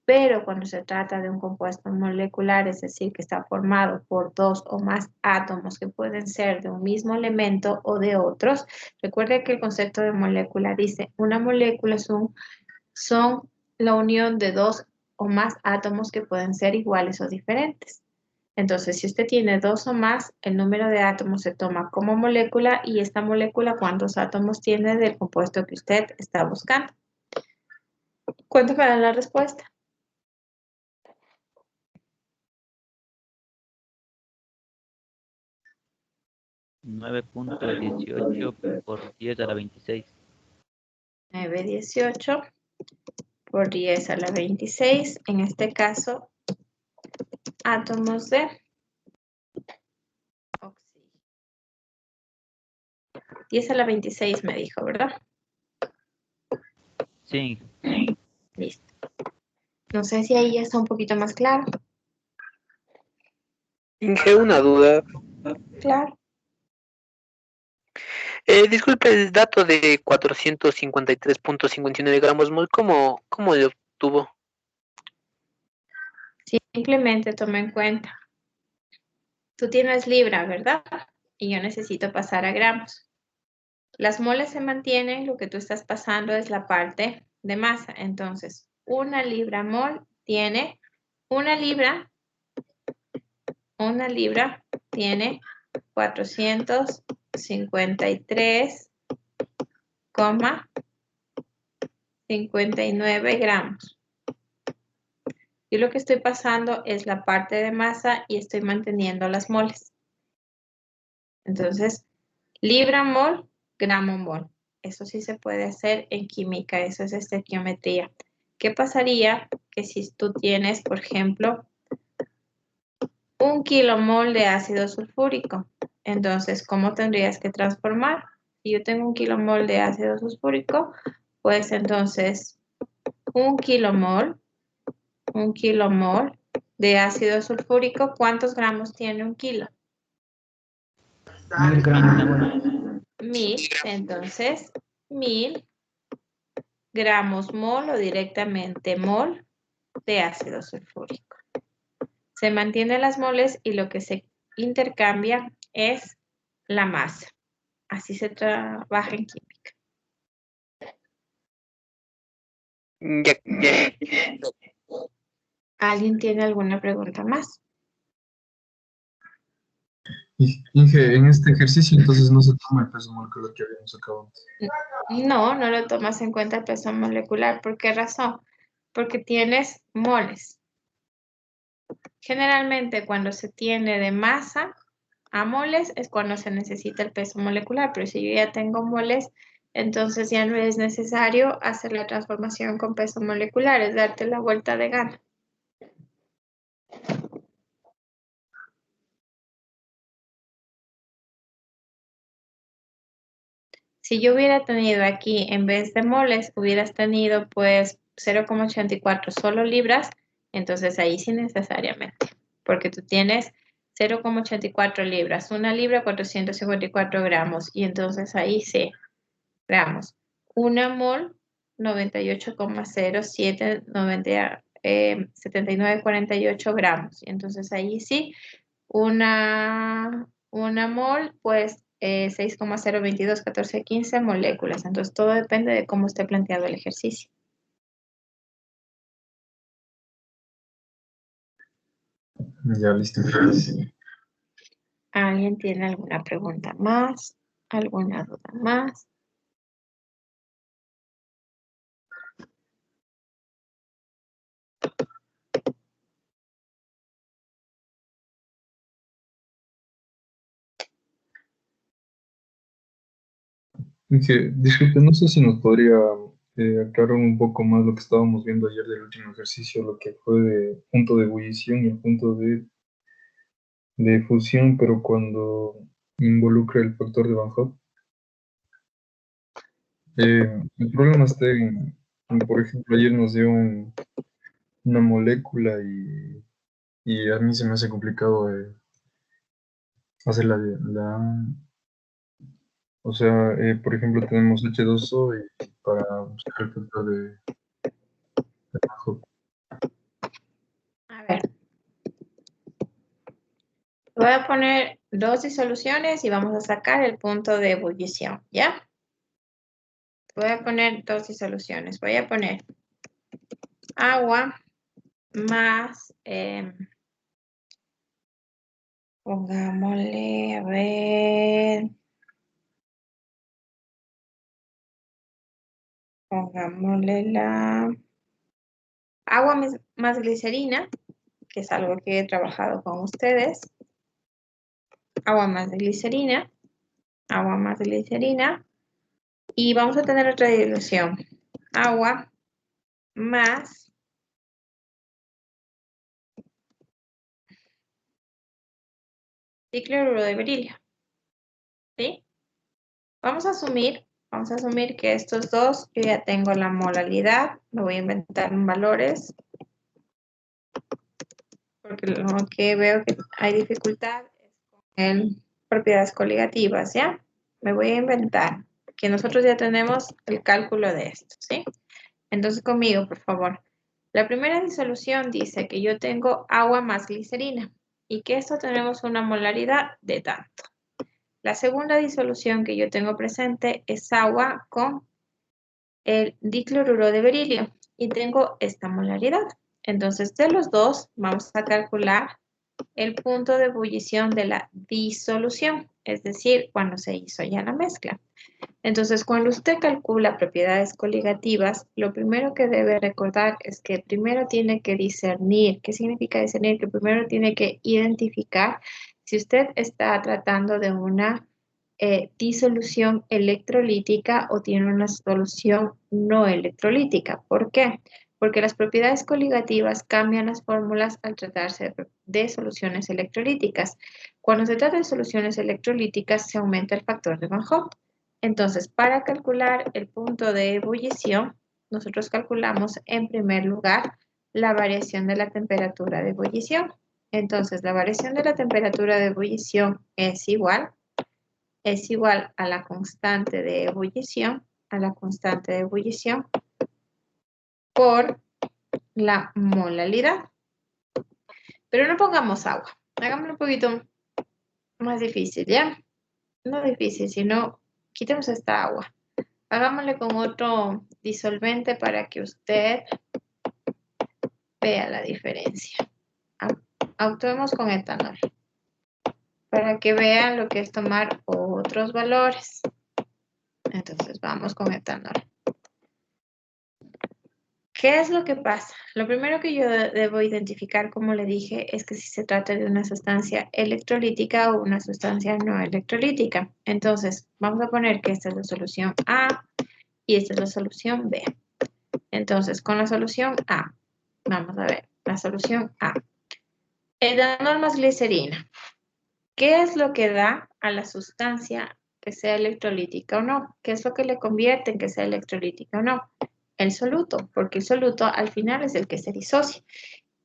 Pero cuando se trata de un compuesto molecular, es decir, que está formado por 2 o más átomos que pueden ser de un mismo elemento o de otros, recuerde que el concepto de molécula dice, una molécula son la unión de 2 o más átomos que pueden ser iguales o diferentes. Entonces, si usted tiene 2 o más, el número de átomos se toma como molécula y esta molécula, ¿cuántos átomos tiene del compuesto que usted está buscando? ¿Cuánto me dan la respuesta? 9.18 por 10 a la 26. 918 por 10 a la 26. En este caso, átomos de oxígeno. 10 a la 26 me dijo, ¿verdad? Sí. Listo. No sé si ahí ya está un poquito más claro. Inge, una duda. Claro. Disculpe, el dato de 453.59 gramos mol, ¿cómo lo obtuvo? Simplemente toma en cuenta. Tú tienes libra, ¿verdad? Y yo necesito pasar a gramos. Las moles se mantienen, lo que tú estás pasando es la parte de masa. Entonces, una libra mol tiene, una libra tiene 453,59 gramos. Yo lo que estoy pasando es la parte de masa y estoy manteniendo las moles. Entonces, libra mol, gramo mol. Eso sí se puede hacer en química, eso es estequiometría. ¿Qué pasaría que si tú tienes, por ejemplo, 1 kilomol de ácido sulfúrico? Entonces, ¿cómo tendrías que transformar? Si yo tengo 1 kilomol de ácido sulfúrico, pues entonces 1 kilomol de ácido sulfúrico, ¿cuántos gramos tiene 1 kilo? 1000 gramos. 1000, entonces 1000 gramos mol o directamente mol de ácido sulfúrico. Se mantienen las moles y lo que se intercambia es la masa. Así se trabaja en química. Ya. ¿Alguien tiene alguna pregunta más? Inge, en este ejercicio entonces no se toma el peso molecular que habíamos sacado antes. No, no lo tomas en cuenta el peso molecular. ¿Por qué razón? Porque tienes moles. Generalmente cuando se tiene de masa a moles es cuando se necesita el peso molecular, pero si yo ya tengo moles, entonces ya no es necesario hacer la transformación con peso molecular, es darte la vuelta de gana. Si yo hubiera tenido aquí, en vez de moles, hubieras tenido pues 0,84 solo libras, entonces ahí sí necesariamente, porque tú tienes 0,84 libras, una libra 454 gramos, y entonces ahí sí, gramos. Una mol, 79,07 gramos, y entonces ahí sí, una mol, pues 6,0221415 moléculas. Entonces todo depende de cómo esté planteado el ejercicio. Ya, listo. ¿Alguien tiene alguna pregunta más? ¿Alguna duda más? Inge, disculpe, no sé si nos podría aclarar un poco más lo que estábamos viendo ayer del último ejercicio, lo que fue de punto de ebullición y el punto de fusión, pero cuando involucra el factor de Van Hoff. El problema está por ejemplo, ayer nos dio una molécula y a mí se me hace complicado hacer o sea, por ejemplo, tenemos H2O y para buscar el factor de Van Hoff. A ver. Voy a poner dos disoluciones y vamos a sacar el punto de ebullición, ¿ya? Voy a poner dos disoluciones. Voy a poner agua más, pongámosle, a ver, pongámosle la agua más glicerina, que es algo que he trabajado con ustedes. Agua más de glicerina. agua más glicerina. Y vamos a tener otra dilución. Agua más dicloruro de berilio. ¿Sí? Vamos a asumir que estos dos, yo ya tengo la molaridad. Me voy a inventar valores. Porque lo que veo que hay dificultad es con propiedades coligativas, ¿ya? Me voy a inventar que nosotros ya tenemos el cálculo de esto, ¿sí? Entonces conmigo, por favor. La primera disolución dice que yo tengo agua más glicerina y que esto tenemos una molaridad de tanto. La segunda disolución que yo tengo presente es agua con el dicloruro de berilio y tengo esta molaridad. Entonces, de los dos, vamos a calcular el punto de ebullición de la disolución, es decir, cuando se hizo ya la mezcla. Entonces, cuando usted calcula propiedades coligativas, lo primero que debe recordar es que primero tiene que discernir. ¿Qué significa discernir? Que primero tiene que identificar si usted está tratando de una disolución electrolítica o tiene una solución no electrolítica. ¿Por qué? Porque las propiedades coligativas cambian las fórmulas al tratarse de soluciones electrolíticas. Cuando se trata de soluciones electrolíticas, se aumenta el factor de Van Hoff. Entonces, para calcular el punto de ebullición, nosotros calculamos en primer lugar la variación de la temperatura de ebullición. Entonces, la variación de la temperatura de ebullición es igual a la constante de ebullición, por la molaridad. Pero no pongamos agua, hagámoslo un poquito más difícil, ¿ya? No difícil, sino quitemos esta agua. Hagámosle con otro disolvente para que usted vea la diferencia. Actuemos con etanol para que vean lo que es tomar otros valores. Entonces vamos con etanol. ¿Qué es lo que pasa? Lo primero que yo debo identificar, como le dije, es que si se trata de una sustancia electrolítica o una sustancia no electrolítica. Entonces, vamos a poner que esta es la solución A y esta es la solución B. Entonces, con la solución A, vamos a ver, la solución A. Etanol más glicerina. ¿Qué es lo que da a la sustancia que sea electrolítica o no? ¿Qué es lo que le convierte en que sea electrolítica o no? El soluto, porque el soluto al final es el que se disocia.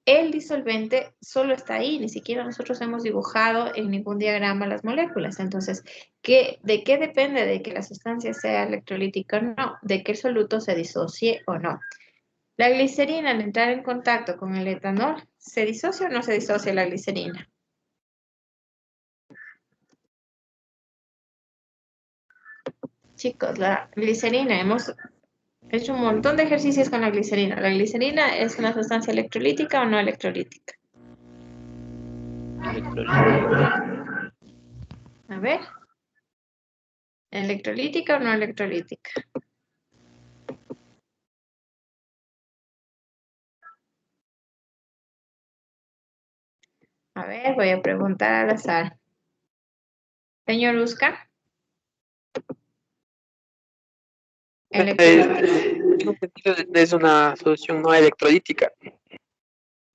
El disolvente solo está ahí, ni siquiera nosotros hemos dibujado en ningún diagrama las moléculas. Entonces, ¿de qué depende de que la sustancia sea electrolítica o no? De que el soluto se disocie o no. La glicerina, al entrar en contacto con el etanol, ¿se disocia o no se disocia la glicerina? Chicos, la glicerina, hemos hecho un montón de ejercicios con la glicerina. ¿La glicerina es una sustancia electrolítica o no electrolítica? Electrolítica. A ver. ¿Electrolítica o no electrolítica? A ver, voy a preguntar al azar. Señor Usca. Es una solución no electrolítica.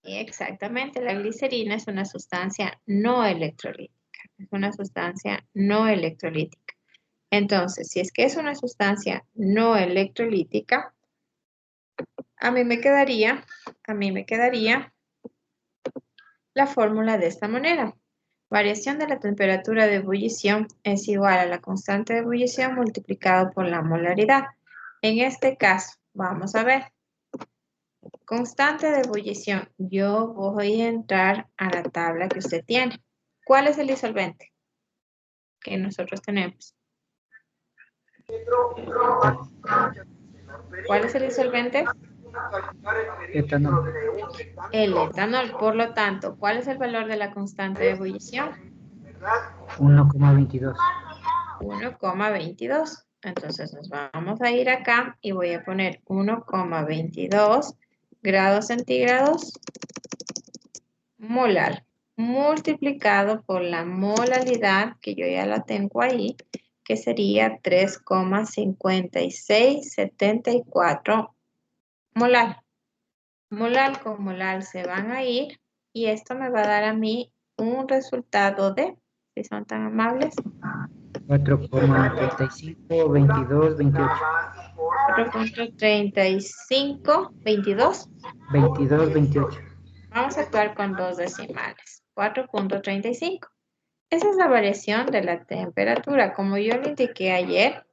Exactamente, la glicerina es una sustancia no electrolítica. Es una sustancia no electrolítica. Entonces, si es que es una sustancia no electrolítica, a mí me quedaría la fórmula de esta manera. Variación de la temperatura de ebullición es igual a la constante de ebullición multiplicado por la molaridad. En este caso, vamos a ver. Constante de ebullición. Yo voy a entrar a la tabla que usted tiene. ¿Cuál es el disolvente que nosotros tenemos? ¿Cuál es el disolvente? Etanol. El etanol. Por lo tanto, ¿cuál es el valor de la constante de ebullición? 1,22. 1,22. Entonces nos vamos a ir acá y voy a poner 1,22 grados centígrados molar multiplicado por la molaridad, que yo ya la tengo ahí, que sería 3,5674 molar. Molar con molar se van a ir y esto me va a dar a mí un resultado de, si son tan amables, 4,35, 22, 28. 4,35, 22. 22, 28. Vamos a actuar con dos decimales, 4,35. Esa es la variación de la temperatura. Como yo le indiqué ayer,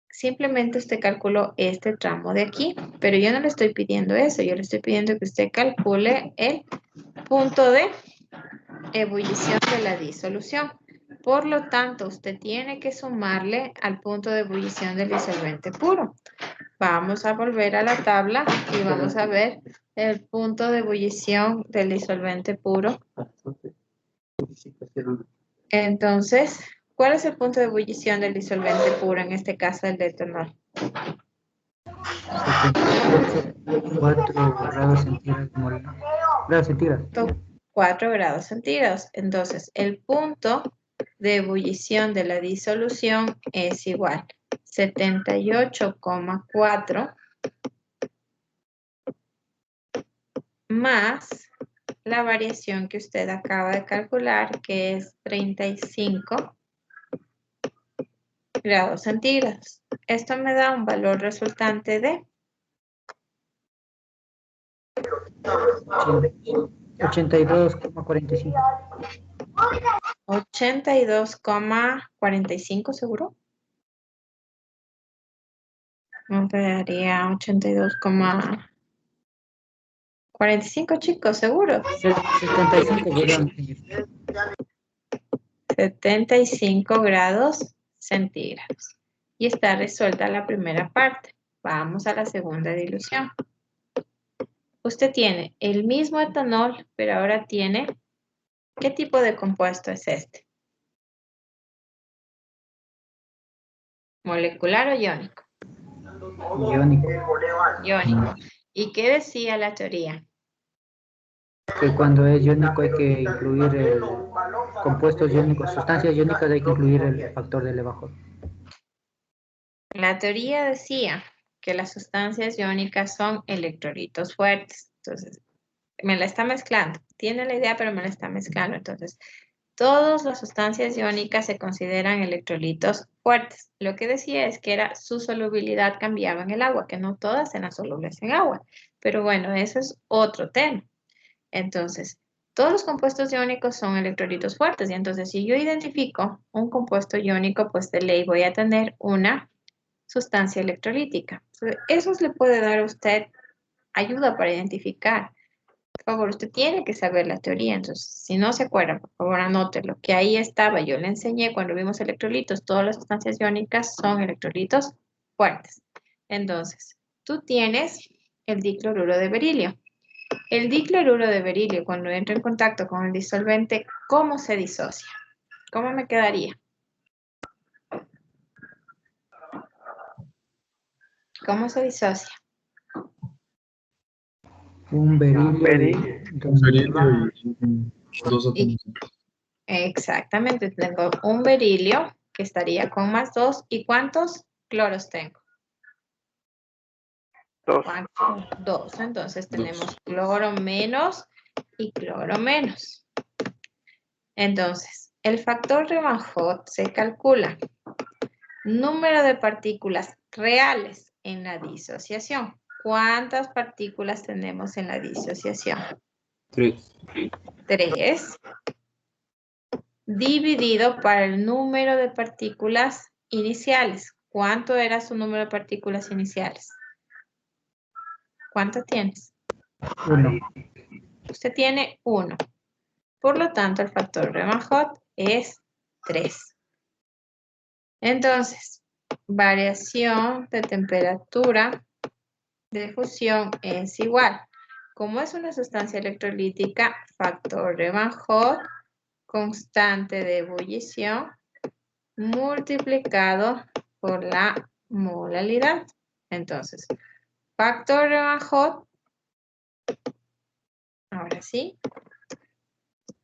simplemente usted calculó este tramo de aquí, pero yo no le estoy pidiendo eso, yo le estoy pidiendo que usted calcule el punto de ebullición de la disolución. Por lo tanto, usted tiene que sumarle al punto de ebullición del disolvente puro. Vamos a volver a la tabla y vamos a ver el punto de ebullición del disolvente puro. Entonces, ¿cuál es el punto de ebullición del disolvente puro? En este caso, el de etanol. 4 grados centígrados. Grados centígrados. 4 grados centígrados. Entonces, el punto de ebullición de la disolución es igual 78,4 más la variación que usted acaba de calcular, que es 35 grados centígrados. Esto me da un valor resultante de 82,45. 82,45, ¿seguro? Me daría 82,45, chicos, ¿seguro? 75, perdón. 75 grados centígrados. Y está resuelta la primera parte. Vamos a la segunda dilución. Usted tiene el mismo etanol, pero ahora tiene... ¿Qué tipo de compuesto es este? ¿Molecular o iónico? Iónico. Iónico. ¿Y qué decía la teoría? Que cuando es iónico hay que incluir el compuestos iónicos, sustancias iónicas, hay que incluir el factor de Levajov. La teoría decía que las sustancias iónicas son electrolitos fuertes. Entonces, me la está mezclando. Tiene la idea, pero me la está mezclando. Entonces, todas las sustancias iónicas se consideran electrolitos fuertes. Lo que decía es que su solubilidad cambiaba en el agua, que no todas eran solubles en agua. Pero bueno, eso es otro tema. Entonces, todos los compuestos iónicos son electrolitos fuertes. Y entonces, si yo identifico un compuesto iónico, pues de ley voy a tener una sustancia electrolítica. Entonces, eso le puede dar a usted ayuda para identificar. Por favor, usted tiene que saber la teoría. Entonces, si no se acuerdan, por favor, anótelo. Que ahí estaba. Yo le enseñé cuando vimos electrolitos. Todas las sustancias iónicas son electrolitos fuertes. Entonces, tú tienes el dicloruro de berilio. El dicloruro de berilio, cuando entra en contacto con el disolvente, ¿cómo se disocia? ¿Cómo me quedaría? ¿Cómo se disocia? Un berilio Un berilio y dos átomos. Exactamente, tengo un berilio que estaría con más 2. ¿Y cuántos cloros tengo? 2. 2. Entonces tenemos cloro menos y cloro menos. Entonces, el factor Revanhot se calcula. Número de partículas reales en la disociación. ¿Cuántas partículas tenemos en la disociación? 3. 3. Dividido para el número de partículas iniciales. ¿Cuánto era su número de partículas iniciales? ¿Cuánto tienes? 1. Usted tiene 1. Por lo tanto, el factor Revanhot es 3. Entonces, variación de temperatura de fusión es igual. Como es una sustancia electrolítica, factor Revanhot, constante de ebullición, multiplicado por la molaridad. Entonces, factor Revanhot, ahora sí,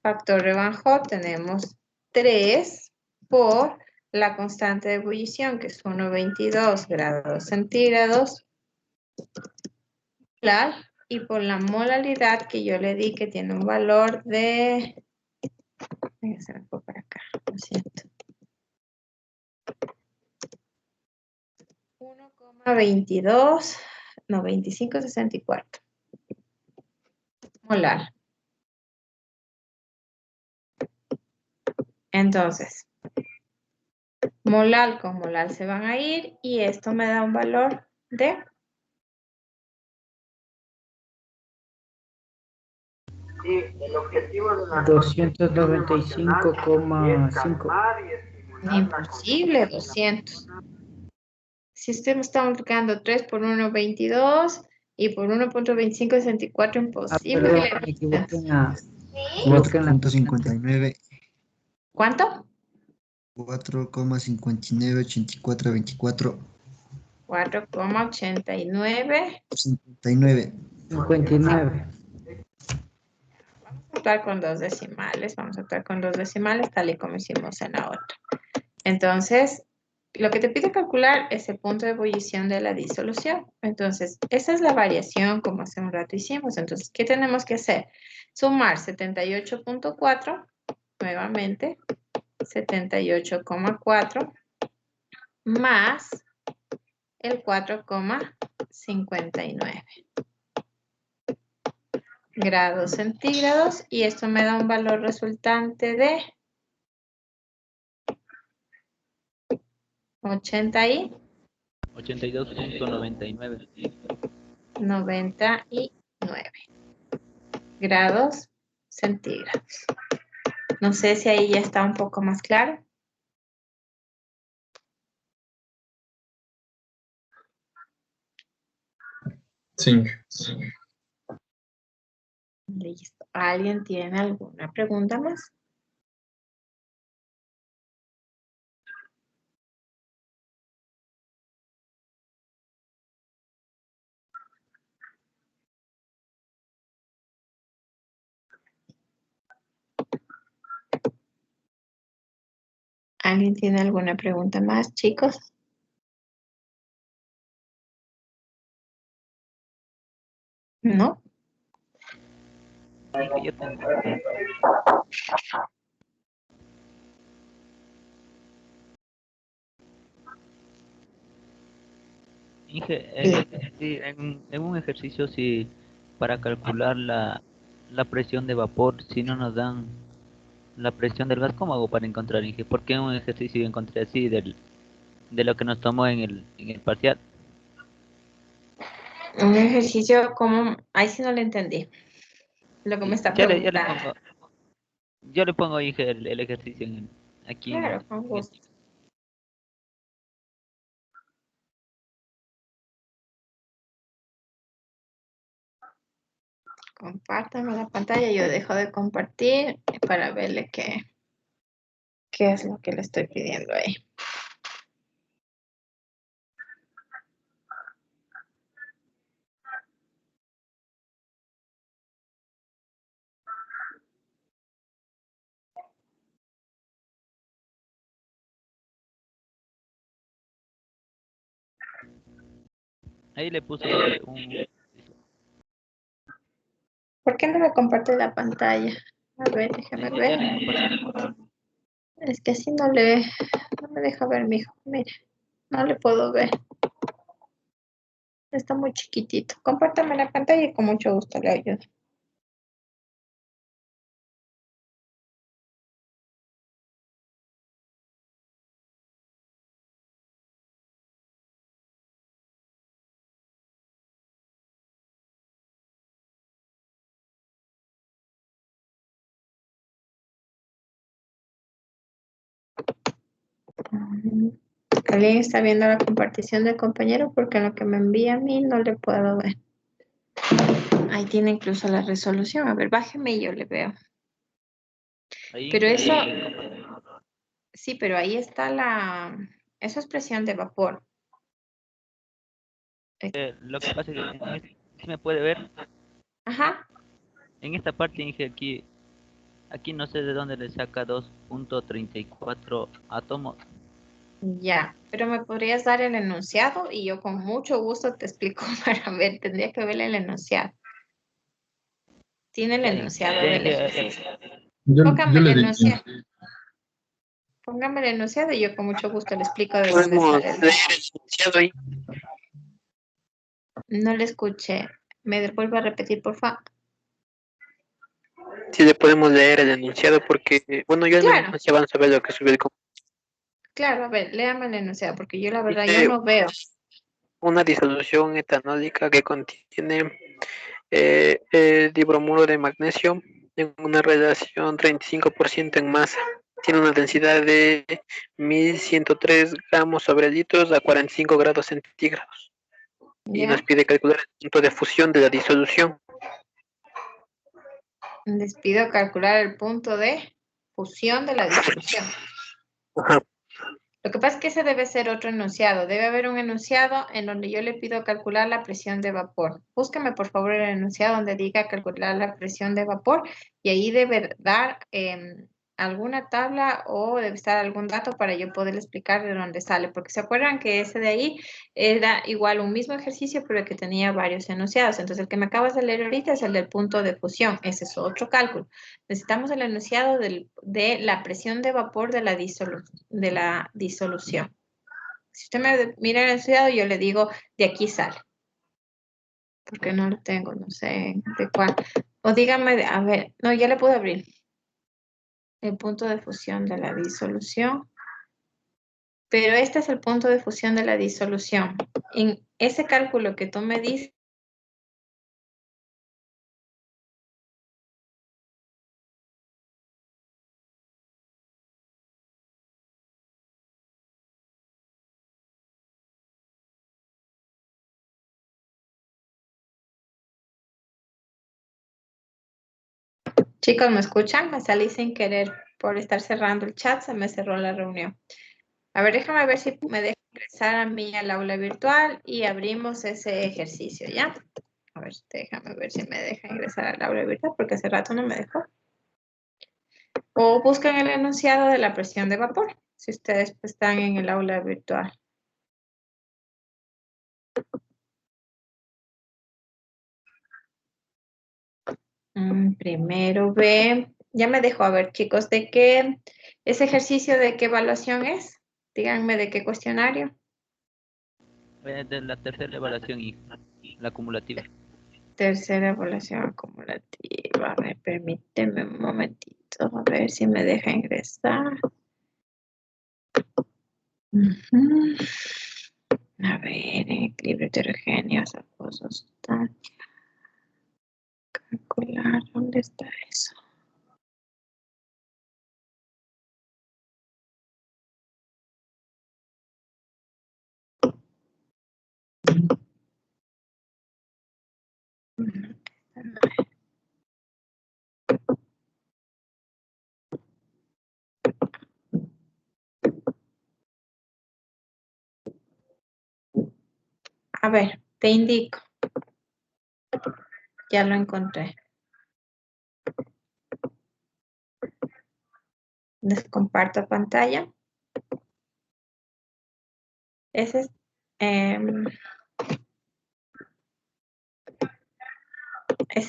factor Revanhot tenemos 3 por la constante de ebullición, que es 1,22 grados centígrados, y por la molaridad que yo le di, que tiene un valor de... Se me fue para acá, lo siento. 1,22, no, 2564 molar. Entonces, molar con molar se van a ir y esto me da un valor de 295,5. imposible, 200. Si usted me está multiplicando 3 por 1,22 y por 1,2564, imposible Perdón, que le me equivoqué en dé. me equivoqué en la 4.59, ¿Cuánto? 4,598424 4,89. 59. 59. Vamos a actuar con dos decimales. Vamos a actuar con dos decimales tal y como hicimos en la otra. Entonces, lo que te pide calcular es el punto de ebullición de la disolución. Entonces, esa es la variación como hace un rato hicimos. Entonces, ¿qué tenemos que hacer? Sumar 78,4, nuevamente, 78,4, más el 4,59 grados centígrados. Y esto me da un valor resultante de 82.99. 99 grados centígrados. No sé si ahí ya está un poco más claro. Sí. Listo. ¿Alguien tiene alguna pregunta más? ¿Alguien tiene alguna pregunta más, chicos? ¿No? Inge, yo tengo. Inge, sí, en un ejercicio, si para calcular la presión de vapor, si no nos dan la presión del gas, ¿cómo hago para encontrar, Inge? Porque en un ejercicio encontré así de lo que nos tomó en el parcial. Un ejercicio como... Ahí sí no le entendí. Lo que me está Ya le preguntando. yo le pongo, Inge, el ejercicio aquí Claro, con en gusto. Compártame la pantalla. Yo dejo de compartir para verle qué es lo que le estoy pidiendo ahí. Ahí le puse un... ¿Por qué no me comparte la pantalla? A ver, déjame Ya ver. le compartí. Es que así no me deja ver mi hijo. Mire, no le puedo ver. Está muy chiquitito. Compártame la pantalla y con mucho gusto le ayudo. ¿Alguien está viendo la compartición del compañero? Porque lo que me envía a mí no le puedo ver. Ahí tiene incluso la resolución. A ver, bájeme y yo le veo. Ahí, Pero Inge, eso, le compartí. sí, pero ahí está eso es presión de vapor. Lo que pasa es que si me puede ver, Ajá. en esta parte, Inge, aquí no sé de dónde le saca 2.34 átomos. Ya, pero me podrías dar el enunciado y yo con mucho gusto te explico para ver, tendría que ver el enunciado. Tiene el Ya, enunciado ya del dije, ejercicio. Yo Póngame el le dije, enunciado. Póngame el enunciado y yo con mucho gusto le explico de dónde Podemos sale el leer dato. el enunciado ahí. No le escuché. ¿Me vuelvo a repetir, por favor? Si le podemos leer el enunciado porque, bueno, yo al menos Claro, no sé avanza a ver lo que sube el claro, a ver, léame el enunciado, porque yo la verdad, yo dice no veo. una disolución etanólica que contiene dibromuro de magnesio en una relación 35% en masa. Tiene una densidad de 1103 gramos sobre litros a 45 grados centígrados. Y nos ¿Ya? pide calcular el punto de fusión de la disolución. Les pido calcular el punto de fusión de la disolución. Ajá. Lo que pasa es que ese debe ser otro enunciado. Debe haber un enunciado en donde yo le pido calcular la presión de vapor. Búsqueme, por favor, el enunciado donde diga calcular la presión de vapor y ahí debe dar alguna tabla o debe estar algún dato para yo poder explicar de dónde sale. Porque se acuerdan que ese de ahí era igual un mismo ejercicio, pero que tenía varios enunciados. Entonces, el que me acabas de leer ahorita es el del punto de fusión. Ese es otro cálculo. Necesitamos el enunciado de la presión de vapor de la disolución. Si usted me mira el enunciado, yo le digo, de aquí sale. Porque no lo tengo, no sé de cuál. O dígame, a ver, no, ya le puedo abrir. El punto de fusión de la disolución. Pero este es el punto de fusión de la disolución. En ese cálculo que tú me dices, chicos, ¿me escuchan? Me salí sin querer por estar cerrando el chat, se me cerró la reunión. A ver, déjame ver si me deja ingresar a mí al aula virtual y abrimos ese ejercicio, ¿ya? A ver, déjame ver si me deja ingresar al aula virtual porque hace rato no me dejó. O busquen el enunciado de la presión de vapor, si ustedes están en el aula virtual. Primero ve, ya me dejó, a ver chicos, ese ejercicio de qué evaluación es? Díganme de qué cuestionario. de la tercera evaluación y la acumulativa. Tercera evaluación acumulativa. A ver, permíteme un momentito, a ver si me deja ingresar. Ujú. A ver, equilibrio heterogéneo, acuosos, tal. Calcular, ¿dónde está eso? A ver, te indico. Ya lo encontré. Les comparto pantalla. Ese es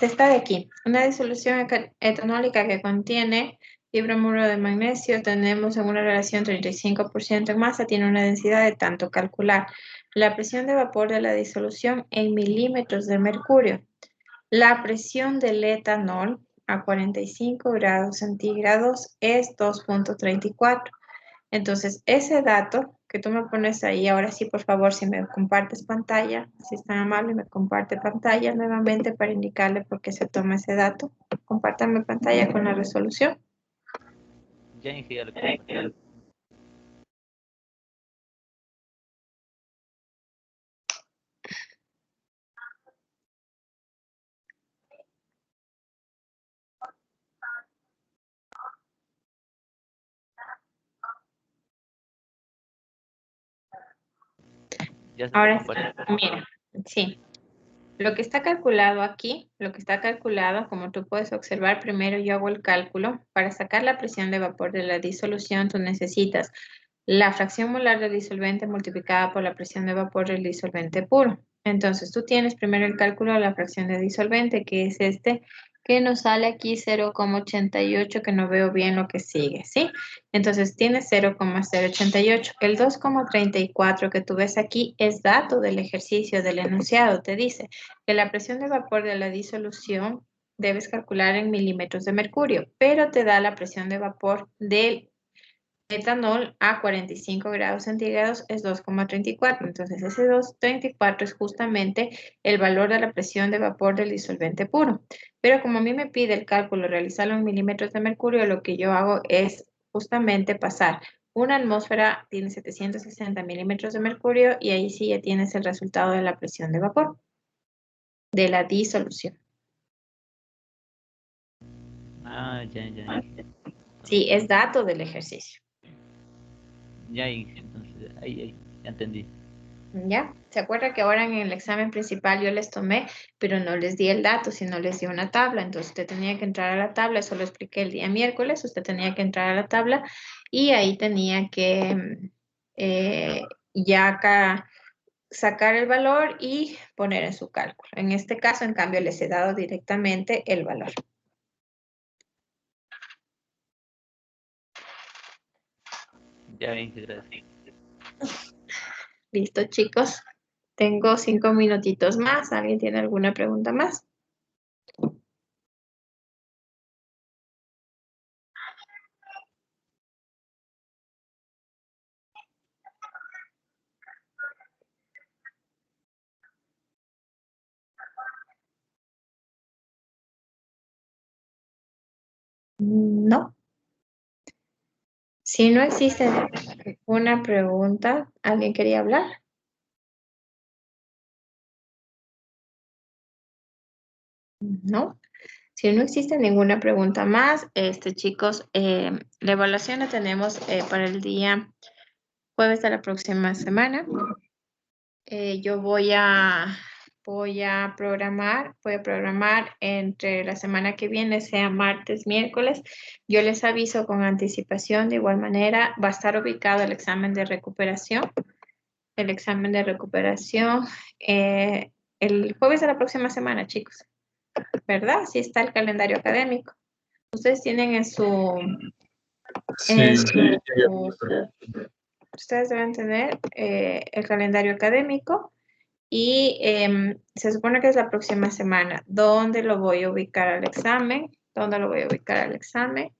esta de aquí. Una disolución etanólica que contiene dibromuro de magnesio. Tenemos en una relación 35% en masa. Tiene una densidad de tanto. Calcular la presión de vapor de la disolución en milímetros de mercurio. La presión del etanol a 45 grados centígrados es 2.34. Entonces, ese dato que tú me pones ahí, ahora sí, por favor, si me compartes pantalla, si es tan amable, me comparte pantalla nuevamente para indicarle por qué se toma ese dato. Compártame pantalla con la resolución. Ya dije, ya lo compartí. Ya se lo Ahora compartí. sí, mira, sí. Lo que está calculado aquí, lo que está calculado, como tú puedes observar, primero yo hago el cálculo. Para sacar la presión de vapor de la disolución, tú necesitas la fracción molar del disolvente multiplicada por la presión de vapor del disolvente puro. Entonces, tú tienes primero el cálculo de la fracción de disolvente, que es este, que nos sale aquí 0,88, que no veo bien lo que sigue, ¿sí? Entonces, tienes 0,088. El 2,34 que tú ves aquí es dato del ejercicio del enunciado. Te dice que la presión de vapor de la disolución debes calcular en milímetros de mercurio, pero te da la presión de vapor del etanol a 45 grados centígrados es 2,34. Entonces, ese 2,34 es justamente el valor de la presión de vapor del disolvente puro. Pero como a mí me pide el cálculo realizarlo en milímetros de mercurio, lo que yo hago es justamente pasar. Una atmósfera tiene 760 milímetros de mercurio y ahí sí ya tienes el resultado de la presión de vapor de la disolución. Ah, ya. Sí, es dato del ejercicio. Ya, Inge, entonces, ahí, ya entendí. ¿Ya? ¿Se acuerda que ahora en el examen principal yo les tomé, pero no les di el dato, sino les di una tabla? Entonces usted tenía que entrar a la tabla, eso lo expliqué el día miércoles, usted tenía que entrar a la tabla y ahí tenía que ya acá sacar el valor y poner en su cálculo. En este caso, en cambio, les he dado directamente el valor. Ya, Inge, gracias. Listo, chicos. Tengo 5 minutitos más. ¿Alguien tiene alguna pregunta más? No. Si no existe una pregunta, ¿alguien quería hablar? No. Si no existe ninguna pregunta más, chicos, la evaluación la tenemos para el día jueves de la próxima semana. Yo voy a programar entre la semana que viene, sea martes, miércoles. Yo les aviso con anticipación. De igual manera, va a estar ubicado el examen de recuperación. El examen de recuperación el jueves de la próxima semana, chicos. ¿Verdad? Así está el calendario académico. Ustedes tienen en su... Sí, ustedes deben tener el calendario académico y se supone que es la próxima semana. ¿Dónde lo voy a ubicar al examen? ¿Dónde lo voy a ubicar al examen?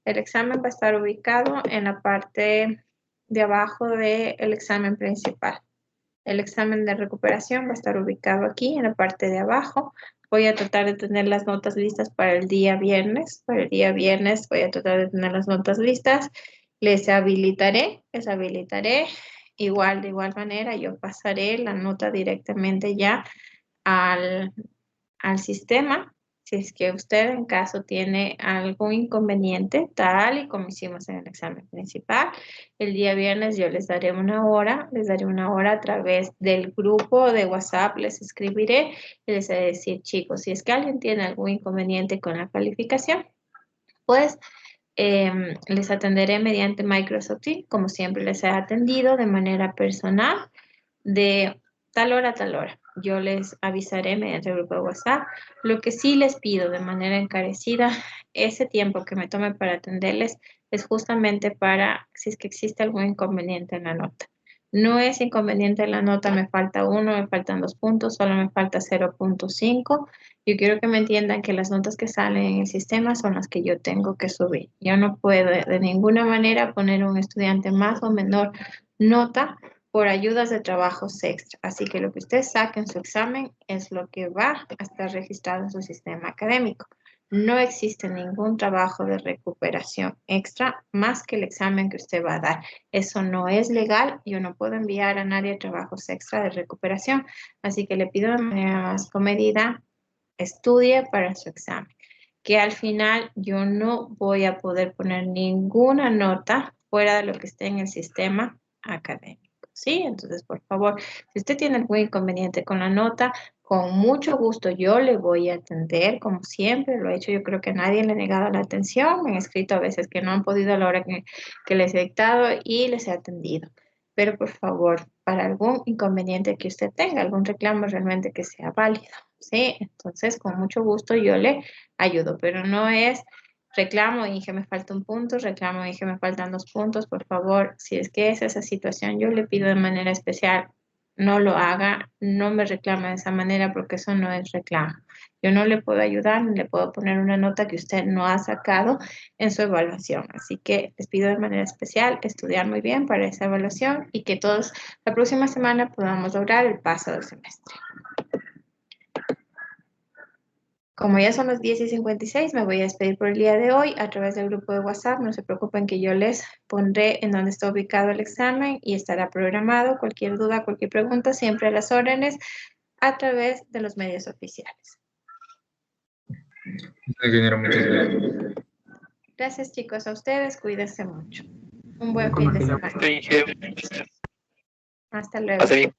El examen va a estar ubicado en la parte de abajo del examen principal. El examen de recuperación va a estar ubicado aquí en la parte de abajo. Voy a tratar de tener las notas listas para el día viernes. Para el día viernes voy a tratar de tener las notas listas. Les habilitaré. Igual, de igual manera, yo pasaré la nota directamente ya al sistema. Si es que usted en caso tiene algún inconveniente, tal y como hicimos en el examen principal, el día viernes yo les daré una hora a través del grupo de WhatsApp, les escribiré y les haré decir, chicos, si es que alguien tiene algún inconveniente con la calificación, pues les atenderé mediante Microsoft Teams, como siempre les he atendido de manera personal, de tal hora a tal hora. Yo les avisaré mediante el grupo de WhatsApp. Lo que sí les pido de manera encarecida, ese tiempo que me tome para atenderles es justamente para si es que existe algún inconveniente en la nota. No es inconveniente en la nota, me falta 1, me faltan 2 puntos, solo me falta 0,5. Yo quiero que me entiendan que las notas que salen en el sistema son las que yo tengo que subir. Yo no puedo de ninguna manera poner a un estudiante más o menor nota por ayudas de trabajos extra. Así que lo que usted saque en su examen es lo que va a estar registrado en su sistema académico. No existe ningún trabajo de recuperación extra más que el examen que usted va a dar. Eso no es legal. Yo no puedo enviar a nadie trabajos extra de recuperación. Así que le pido de manera más comedida, estudie para su examen. Que al final yo no voy a poder poner ninguna nota fuera de lo que esté en el sistema académico. ¿Sí? Entonces, por favor, si usted tiene algún inconveniente con la nota, con mucho gusto yo le voy a atender, como siempre lo he hecho. Yo creo que nadie le ha negado la atención. Me han escrito a veces que no han podido a la hora que les he dictado y les he atendido. Pero por favor, para algún inconveniente que usted tenga, algún reclamo realmente que sea válido, ¿sí? Entonces, con mucho gusto yo le ayudo, pero no es reclamo y que me falta un punto, reclamo y que me faltan 2 puntos. Por favor, si es que es esa situación, yo le pido de manera especial, no lo haga, no me reclame de esa manera porque eso no es reclamo. Yo no le puedo ayudar, ni le puedo poner una nota que usted no ha sacado en su evaluación. Así que les pido de manera especial estudiar muy bien para esa evaluación y que todos la próxima semana podamos lograr el paso del semestre. Como ya son las 10:56, me voy a despedir por el día de hoy a través del grupo de WhatsApp. No se preocupen que yo les pondré en dónde está ubicado el examen y estará programado. Cualquier duda, cualquier pregunta, siempre a las órdenes a través de los medios oficiales. Ingeniero, muchas gracias. Gracias, chicos, a ustedes. Cuídense mucho. Un buen Como fin de que yo- semana. Ingeniero, Hasta luego. pase bien.